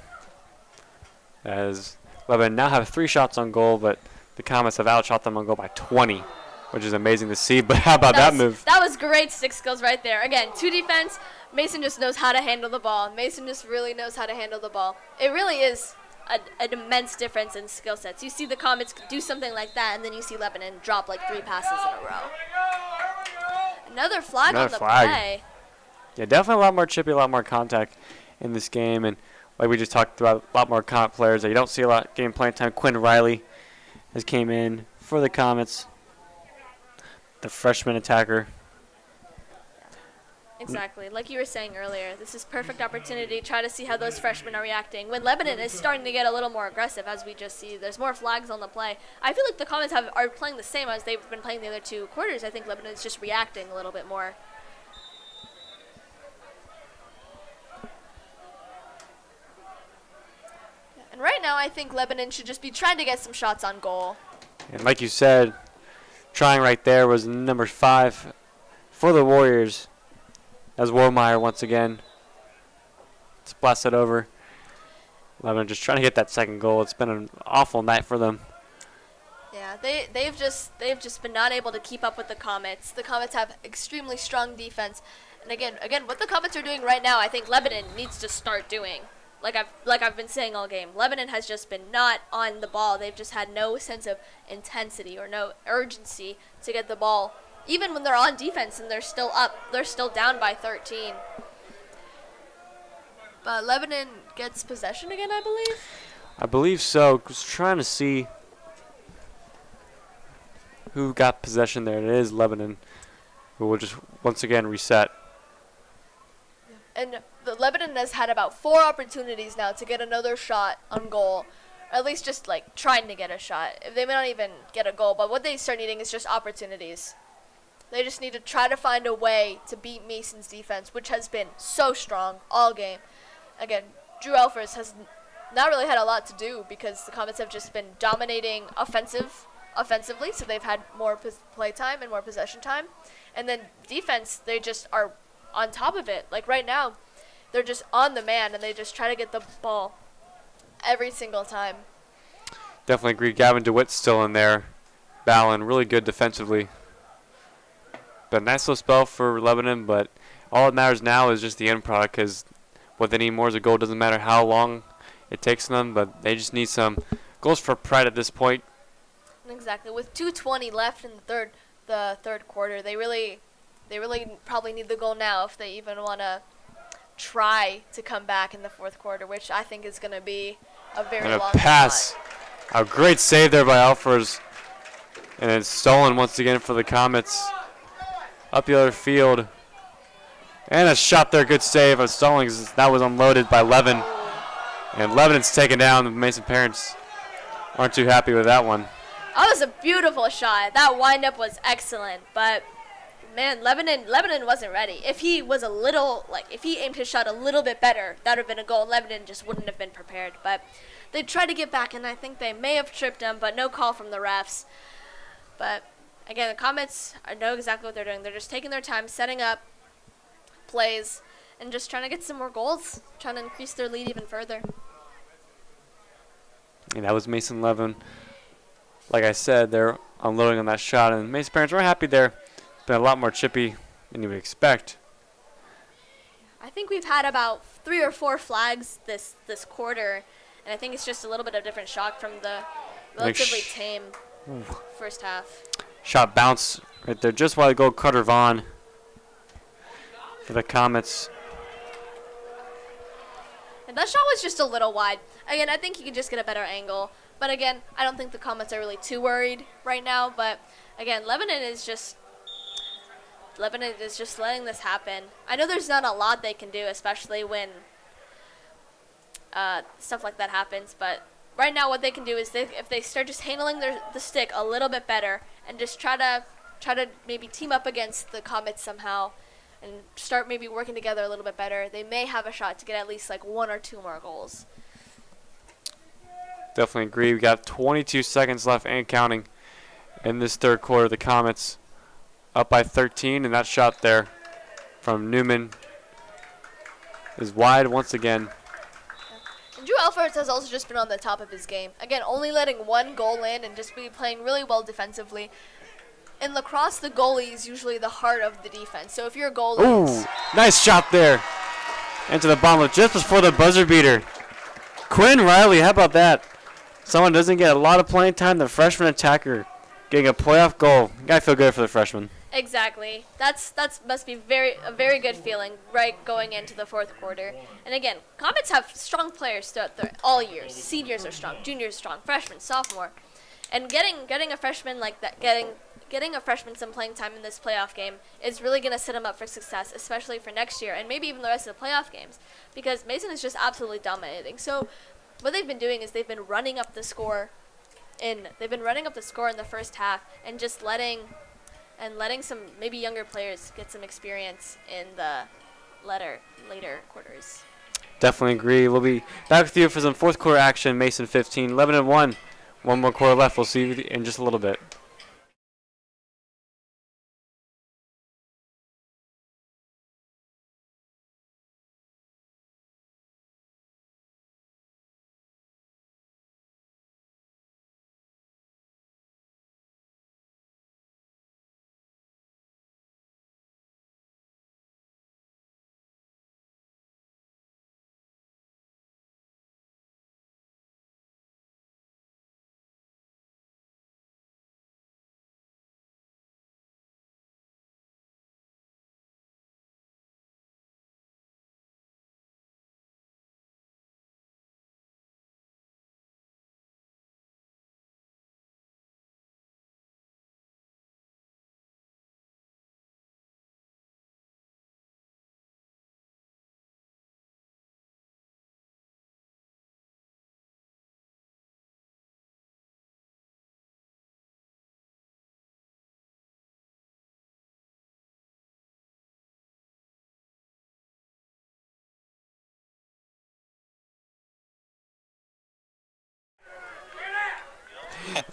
as Lebanon now have 3 shots on goal, but the Comets have outshot them on goal by 20, which is amazing to see. But how about that move? That was great stick skills right there. Again, 2 defense. Mason just knows how to handle the ball. Mason just really knows how to handle the ball. It really is an immense difference in skill sets. You see the Comets do something like that, and then you see Lebanon drop like 3 passes in a row. Another flag on the play. Yeah, definitely a lot more chippy, a lot more contact in this game. And like we just talked about, a lot more Comet players that you don't see a lot game playing time. Quinn Riley has came in for the Comets, the freshman attacker. Exactly. Like you were saying earlier, this is perfect opportunity to try to see how those freshmen are reacting. When Lebanon is starting to get a little more aggressive, as we just see, there's more flags on the play. I feel like the Comets are playing the same as they've been playing the other 2 quarters. I think Lebanon is just reacting a little bit more. And right now, I think Lebanon should just be trying to get some shots on goal. And like you said, trying right there was number 5 for the Warriors. As Wormeyer once again splats it over. Lebanon just trying to get that 2nd goal. It's been an awful night for them. Yeah, they've just been not able to keep up with the Comets. The Comets have extremely strong defense, and again, what the Comets are doing right now, I think Lebanon needs to start doing. Like I've been saying all game, Lebanon has just been not on the ball. They've just had no sense of intensity or no urgency to get the ball. Even when they're on defense and they're still up, they're still down by 13. But Lebanon gets possession again, I believe? I believe so. Just trying to see who got possession there. It is Lebanon, who will just once again reset. And the Lebanon has had about 4 opportunities now to get another shot on goal. or at least just like trying to get a shot. They may not even get a goal, but what they start needing is just opportunities. They just need to try to find a way to beat Mason's defense, which has been so strong all game. Again, Drew Elfers has not really had a lot to do because the Comets have just been dominating offensively, so they've had more play time and more possession time. And then defense, they just are on top of it. Like right now, they're just on the man, and they just try to get the ball every single time. Definitely agree. Gavin DeWitt's still in there, battling really good defensively. But a nice little spell for Lebanon, but all that matters now is just the end product, because what they need more is a goal. Doesn't matter how long it takes them, but they just need some goals for pride at this point. Exactly. With 2:20 left in the third quarter, they really probably need the goal now if they even want to try to come back in the fourth quarter, which I think is going to be a very And a long pass. shot. A great save there by Alfers. And it's stolen once again for the Comets. Up the other field. And a shot there. Good save of Stallings. That was unloaded by Levin. And Lebanon's taken down. The Mason parents aren't too happy with that one. That was a beautiful shot. That windup was excellent, but man, Lebanon wasn't ready. If he was if he aimed his shot a little bit better, that would have been a goal. Lebanon just wouldn't have been prepared. But they tried to get back, and I think they may have tripped him, but no call from the refs. But again, the Comets know exactly what they're doing. They're just taking their time, setting up plays, and just trying to get some more goals, trying to increase their lead even further. And that was Mason Levin. Like I said, they're unloading on that shot, and Mason parents were happy there. Been a lot more chippy than you would expect. I think we've had about 3 or 4 flags this quarter, and I think it's just a little bit of different shock from the relatively tame first half. Shot bounce right there, just while the goal Carter Vaughn for the Comets. And that shot was just a little wide. Again, I think he could just get a better angle. But again, I don't think the Comets are really too worried right now. But again, Lebanon is just letting this happen. I know there's not a lot they can do, especially when stuff like that happens. But right now, what they can do is if they start just handling the stick a little bit better and just try to maybe team up against the Comets somehow and start maybe working together a little bit better, they may have a shot to get at least like 1 or 2 more goals. Definitely agree. We got 22 seconds left and counting in this third quarter. The Comets up by 13, and that shot there from Newman is wide once again. And Drew Elfers has also just been on the top of his game. Again, only letting 1 goal in and just be playing really well defensively. In lacrosse, the goalie is usually the heart of the defense. So if your goalie Ooh, nice shot there. Into the bottom just before the buzzer beater. Quinn Riley, how about that? Someone doesn't get a lot of playing time, the freshman attacker getting a playoff goal. You gotta feel good for the freshman. Exactly. That's must be a very good feeling right going into the fourth quarter. And again, Comets have strong players throughout all years. Seniors are strong, juniors are strong, freshmen, sophomore, and getting a freshman like that, getting a freshman some playing time in this playoff game is really going to set him up for success, especially for next year and maybe even the rest of the playoff games, because Mason is just absolutely dominating. So what they've been doing is they've been running up the score in the first half and just letting some maybe younger players get some experience in the later quarters. Definitely agree. We'll be back with you for some fourth quarter action. Mason 15, Lebanon 1. 1 more quarter left. We'll see you in just a little bit.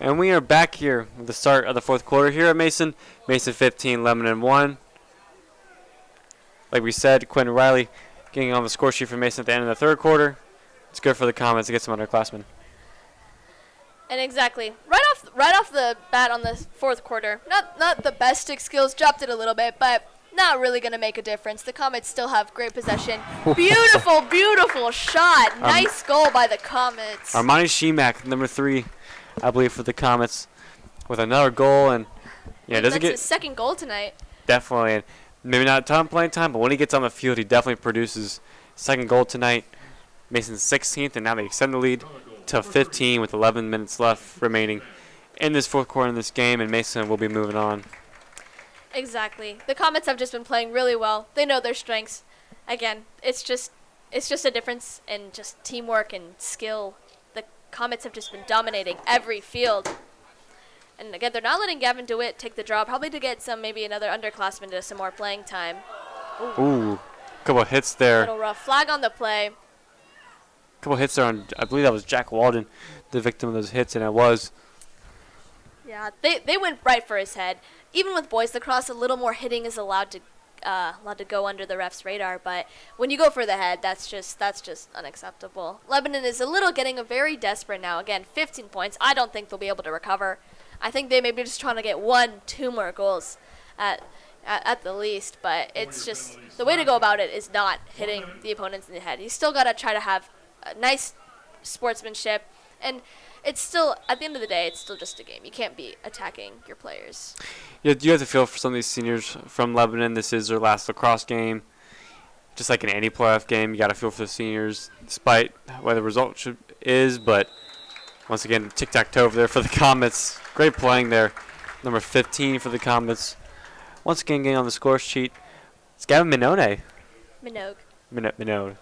And we are back here with the start of the fourth quarter here at Mason. Mason 15, Lebanon 1. Like we said, Quentin Riley getting on the score sheet for Mason at the end of the third quarter. It's good for the Comets to get some underclassmen. And exactly, right off the bat on the fourth quarter, not the best stick skills, dropped it a little bit, but not really going to make a difference. The Comets still have great possession. Beautiful, beautiful shot. Nice goal by the Comets. Armani Shemak, number 3, I believe, for the Comets, with another goal. And yeah, doesn't That's get his second goal tonight. definitely, and maybe not a ton of playing time, but when he gets on the field, he definitely produces. Second goal tonight. Mason's 16th, and now they extend the lead to 15 with 11 minutes left remaining in this fourth quarter in this game, and Mason will be moving on. Exactly. The Comets have just been playing really well. They know their strengths. Again, it's just a difference in just teamwork and skill. The Comets have just been dominating every field. And again, they're not letting Gavin DeWitt take the draw, probably to get maybe another underclassman to some more playing time. Ooh, couple of hits there. Little rough flag on the play. Couple hits there on, I believe that was Jack Walden, the victim of those hits, and it was. Yeah, they went right for his head. Even with boys lacrosse, a little more hitting is allowed to go under the ref's radar. But when you go for the head, that's just unacceptable. Lebanon is getting very desperate now. Again, 15 points. I don't think they'll be able to recover. I think they may be just trying to get 1-2 more goals at the least. But it's just the way to go about it is not hitting the opponents in the head. You still got to try to have a nice sportsmanship. And it's still, at the end of the day, it's still just a game. You can't be attacking your players. Yeah, you have to feel for some of these seniors from Lebanon. This is their last lacrosse game. Just like in any playoff game, you got to feel for the seniors, despite what the result is. But once again, tic-tac-toe over there for the Comets. Great playing there. Number 15 for the Comets. Once again, getting on the score sheet, it's Gavin Minogue. Minogue.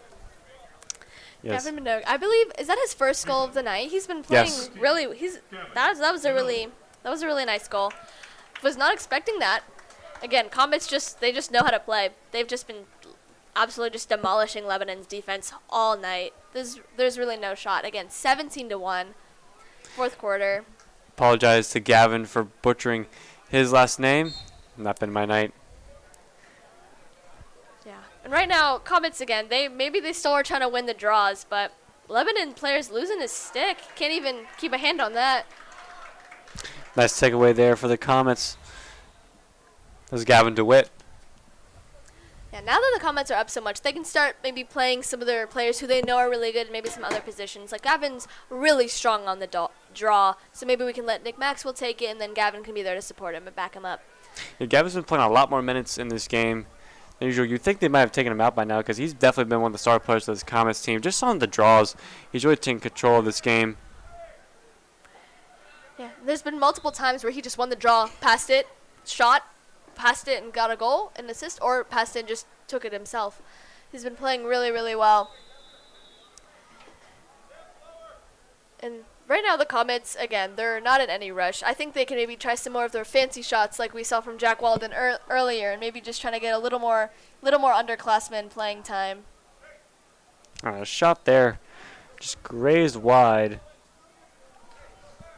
Yes. Gavin Minogue. I believe, is that his first goal of the night? He's been playing really. That was a really nice goal. Was not expecting that. Again, Comets they just know how to play. They've just been absolutely just demolishing Lebanon's defense all night. There's really no shot. Again, 17-1, fourth quarter. Apologize to Gavin for butchering his last name. Not been my night. And right now, Comets again, they still are trying to win the draws, but Lebanon players losing his stick. Can't even keep a hand on that. Nice takeaway there for the Comets. That was Gavin DeWitt. Yeah, now that the Comets are up so much, they can start maybe playing some of their players who they know are really good, maybe some other positions. Like Gavin's really strong on the draw, so maybe we can let Nick Maxwell take it, and then Gavin can be there to support him and back him up. Yeah, Gavin's been playing a lot more minutes in this game than usual. You'd think they might have taken him out by now because he's definitely been one of the star players of this Comets team. Just on the draws, he's really taking control of this game. Yeah, there's been multiple times where he just won the draw, passed it, shot, passed it and got a goal, an assist, or passed it and just took it himself. He's been playing really, really well. And right now the Comets, again, they're not in any rush. I think they can maybe try some more of their fancy shots like we saw from Jack Walden earlier, and maybe just trying to get a little more underclassmen playing time. A shot there, just grazed wide.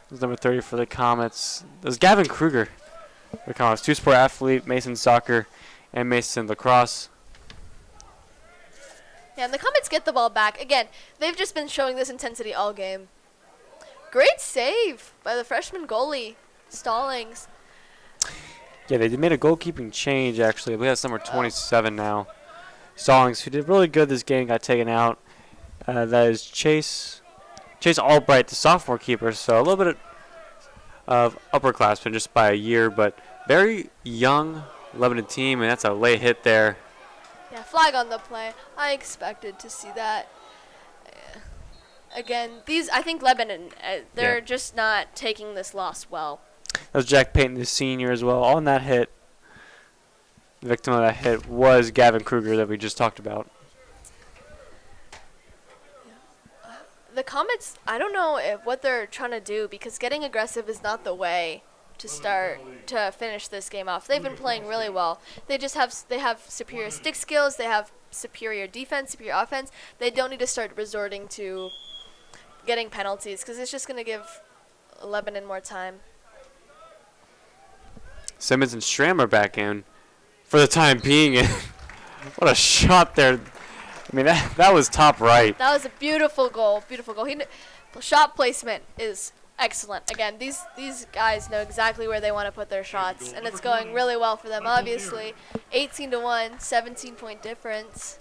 That's number 30 for the Comets. That was Gavin Kruger. The Comets, two-sport athlete, Mason soccer, and Mason lacrosse. Yeah, and the Comets get the ball back. Again, they've just been showing this intensity all game. Great save by the freshman goalie, Stallings. Yeah, they made a goalkeeping change, actually. I believe that's number 27 now. Stallings, who did really good this game, got taken out. That is Chase Albright, the sophomore keeper. So a little bit of upperclassmen just by a year, but very young Lebanon team, and that's a late hit there. Yeah, flag on the play. I expected to see that. Again, I think Lebanon, they're just not taking this loss well. That was Jack Payton, the senior, as well. On that hit, the victim of that hit was Gavin Kruger that we just talked about. The Comets, I don't know what they're trying to do, because getting aggressive is not the way to finish this game off. They've been playing really well. They have superior stick skills. They have superior defense, superior offense. They don't need to start resorting to getting penalties, because it's just going to give Lebanon more time. Simmons and Schramm are back in for the time being. And what a shot there. I mean, that was top right. That was a beautiful goal. Beautiful goal. Shot placement is excellent. Again, these guys know exactly where they want to put their shots, and it's going really well for them. Obviously, 18-1, 17-point difference.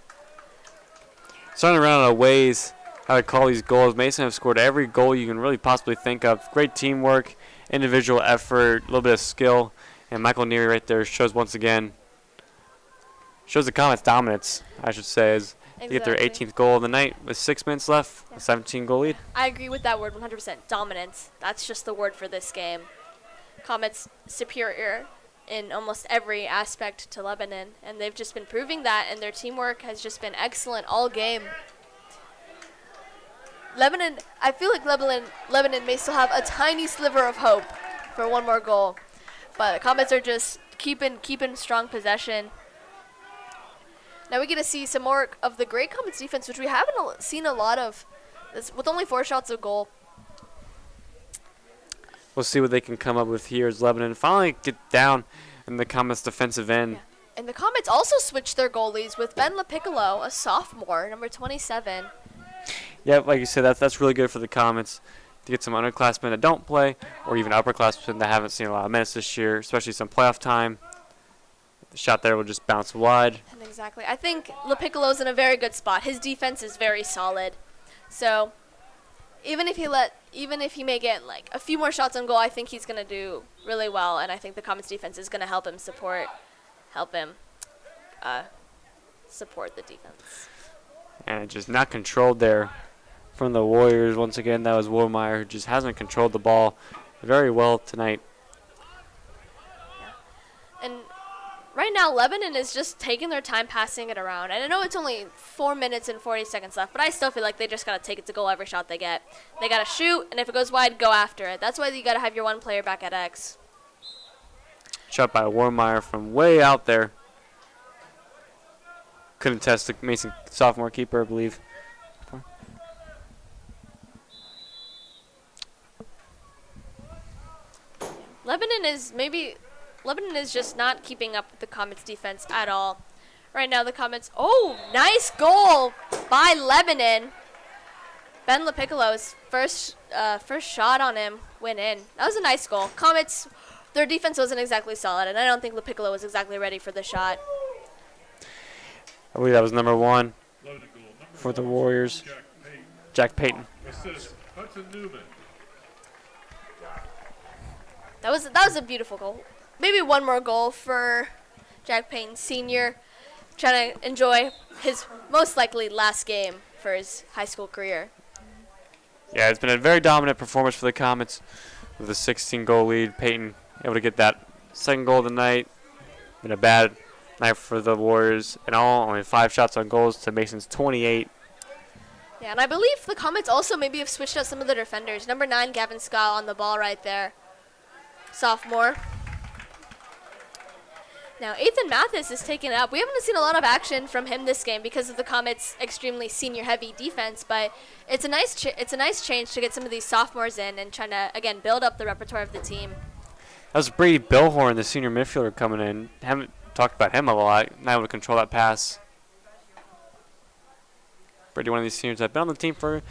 Starting to run out of ways how to call these goals. Mason have scored every goal you can really possibly think of. Great teamwork, individual effort, a little bit of skill. And Michael Neary right there shows once again, shows the Comets' dominance, I should say, as they get their 18th goal of the night with 6 minutes left, a 17-goal lead. I agree with that word 100%. Dominance. That's just the word for this game. Comets superior in almost every aspect to Lebanon, and they've just been proving that, and their teamwork has just been excellent all game. Lebanon, I feel like Lebanon may still have a tiny sliver of hope for one more goal, but the Comets are just keeping strong possession. Now we get to see some more of the great Comets defense, which we haven't seen a lot of, with only 4 shots of goal. We'll see what they can come up with here as Lebanon finally get down in the Comets' defensive end. Yeah. And the Comets also switched their goalies with Ben LaPiccolo, a sophomore, number 27. Yeah, like you said, that's really good for the Comets to get some underclassmen that don't play, or even upperclassmen that haven't seen a lot of minutes this year, especially some playoff time. The shot there will just bounce wide. And exactly. I think LaPiccolo's in a very good spot. His defense is very solid. So even if he may get like a few more shots on goal, I think he's going to do really well, and I think the Comets defense is going to help him support the defense. And just not controlled there from the Warriors. Once again, that was Wohlmeyer, who just hasn't controlled the ball very well tonight. And right now, Lebanon is just taking their time passing it around. And I know it's only 4 minutes and 40 seconds left, but I still feel like they just got to take it to goal every shot they get. They got to shoot, and if it goes wide, go after it. That's why you got to have your one player back at X. Shot by Wohlmeyer from way out there. Couldn't test the Mason sophomore keeper, I believe. Lebanon is just not keeping up with the Comets defense at all. Right now the Comets, nice goal by Lebanon. Ben LaPiccolo's first shot on him went in. That was a nice goal. Comets, their defense wasn't exactly solid, and I don't think LaPiccolo was exactly ready for the shot. I believe that was number 1 for the Warriors. Jack Payton. Assist, Hudson Newman. That was a beautiful goal. Maybe one more goal for Jack Payton Sr. Trying to enjoy his most likely last game for his high school career. Yeah, it's been a very dominant performance for the Comets with a 16-goal lead. Payton able to get that second goal of the night. Been a bad night for the Warriors. In all, only 5 shots on goals to Mason's 28. Yeah, and I believe the Comets also maybe have switched out some of the defenders. Number 9, Gavin Scott on the ball right there. Sophomore. Now, Ethan Mathis is taking it up. We haven't seen a lot of action from him this game because of the Comets' extremely senior-heavy defense, but it's a nice change to get some of these sophomores in and trying to, again, build up the repertoire of the team. That was Brady Billhorn, the senior midfielder, coming in. Haven't talked about him a lot. Not able to control that pass. Brady, one of these seniors that's been on the team for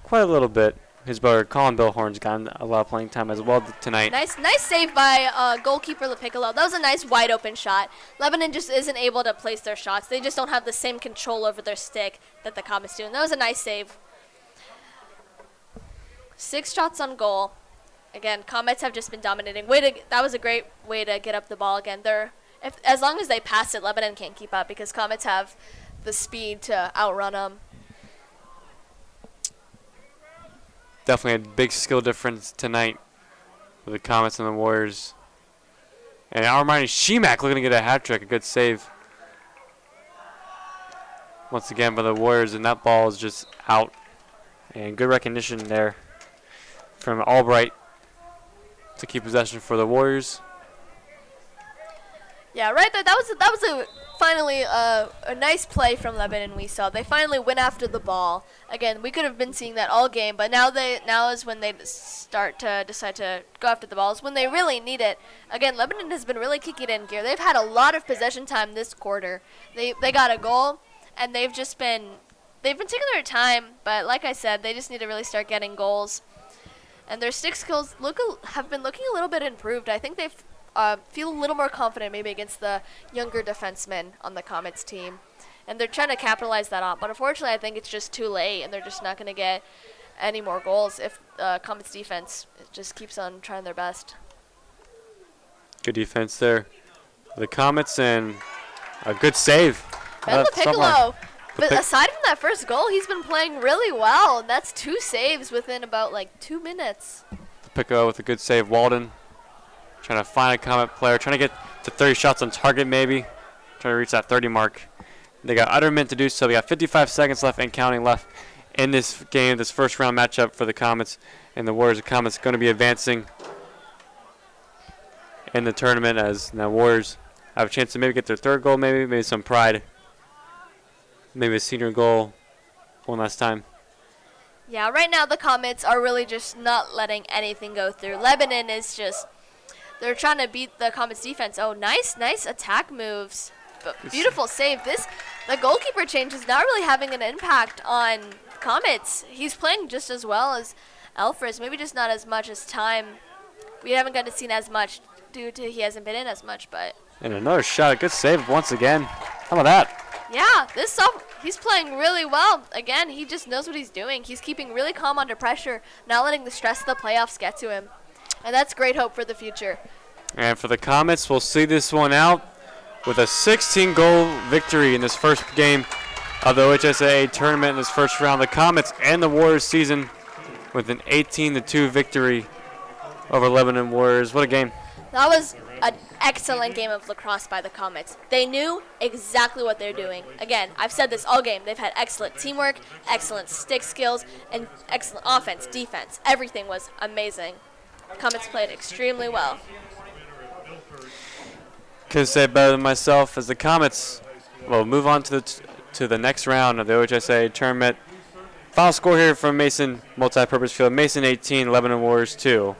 quite a little bit. His brother, Colin Billhorn's gotten a lot of playing time as well tonight. Nice save by goalkeeper LaPiccolo. That was a nice wide open shot. Lebanon just isn't able to place their shots. They just don't have the same control over their stick that the Comets do. And that was a nice save. 6 shots on goal. Again, Comets have just been dominating. That was a great way to get up the ball again. As long as they pass it, Lebanon can't keep up because Comets have the speed to outrun them. Definitely a big skill difference tonight with the Comets and the Warriors. And Armani Shemak looking to get a hat trick, a good save. Once again by the Warriors, and that ball is just out. And good recognition there from Albright to keep possession for the Warriors. Yeah, right there. That was a finally a nice play from Lebanon we saw. They finally went after the ball. Again, we could have been seeing that all game, but now is when they start to decide to go after the balls when they really need it. Again, Lebanon has been really kicking it in gear. They've had a lot of possession time this quarter. They got a goal, and they've taking their time, but like I said, they just need to really start getting goals. And their stick skills have been looking a little bit improved. I think they feel a little more confident maybe against the younger defensemen on the Comets team. And they're trying to capitalize that on. But unfortunately, I think it's just too late, and they're just not going to get any more goals if Comets defense just keeps on trying their best. Good defense there. The Comets, and a good save. Ben Piccolo. But pick- aside from that first goal, he's been playing really well. And that's 2 saves within about 2 minutes. Pico with a good save. Walden trying to find a Comet player, trying to get to 30 shots on target maybe. Trying to reach that 30 mark. They got under a minute to do so. We got 55 seconds left and counting left in this game, this first round matchup for the Comets and the Warriors. The Comets going to be advancing in the tournament as now Warriors have a chance to maybe get their 3rd goal, maybe some pride. Maybe a senior goal one last time. Yeah, right now the Comets are really just not letting anything go through. Lebanon is just, they're trying to beat the Comets defense. Oh, nice attack moves. But beautiful save. The goalkeeper change is not really having an impact on Comets. He's playing just as well as Alfred, maybe just not as much as time. We haven't gotten to see as much due to he hasn't been in as much, but. And another shot, a good save once again. How about that? Yeah, he's playing really well. Again, he just knows what he's doing. He's keeping really calm under pressure, not letting the stress of the playoffs get to him. And that's great hope for the future. And for the Comets, we'll see this one out with a 16-goal victory in this first game of the OHSAA tournament in this first round. The Comets and the Warriors season with an 18-2 victory over Lebanon Warriors. What a game. That was an excellent game of lacrosse by the Comets. They knew exactly what they're doing. Again, I've said this all game. They've had excellent teamwork, excellent stick skills, and excellent offense, defense. Everything was amazing. Comets played extremely well. Couldn't say it better than myself as the Comets will move on to the next round of the OHSAA tournament. Final score here from Mason Multipurpose Field. Mason 18, Lebanon Warriors 2.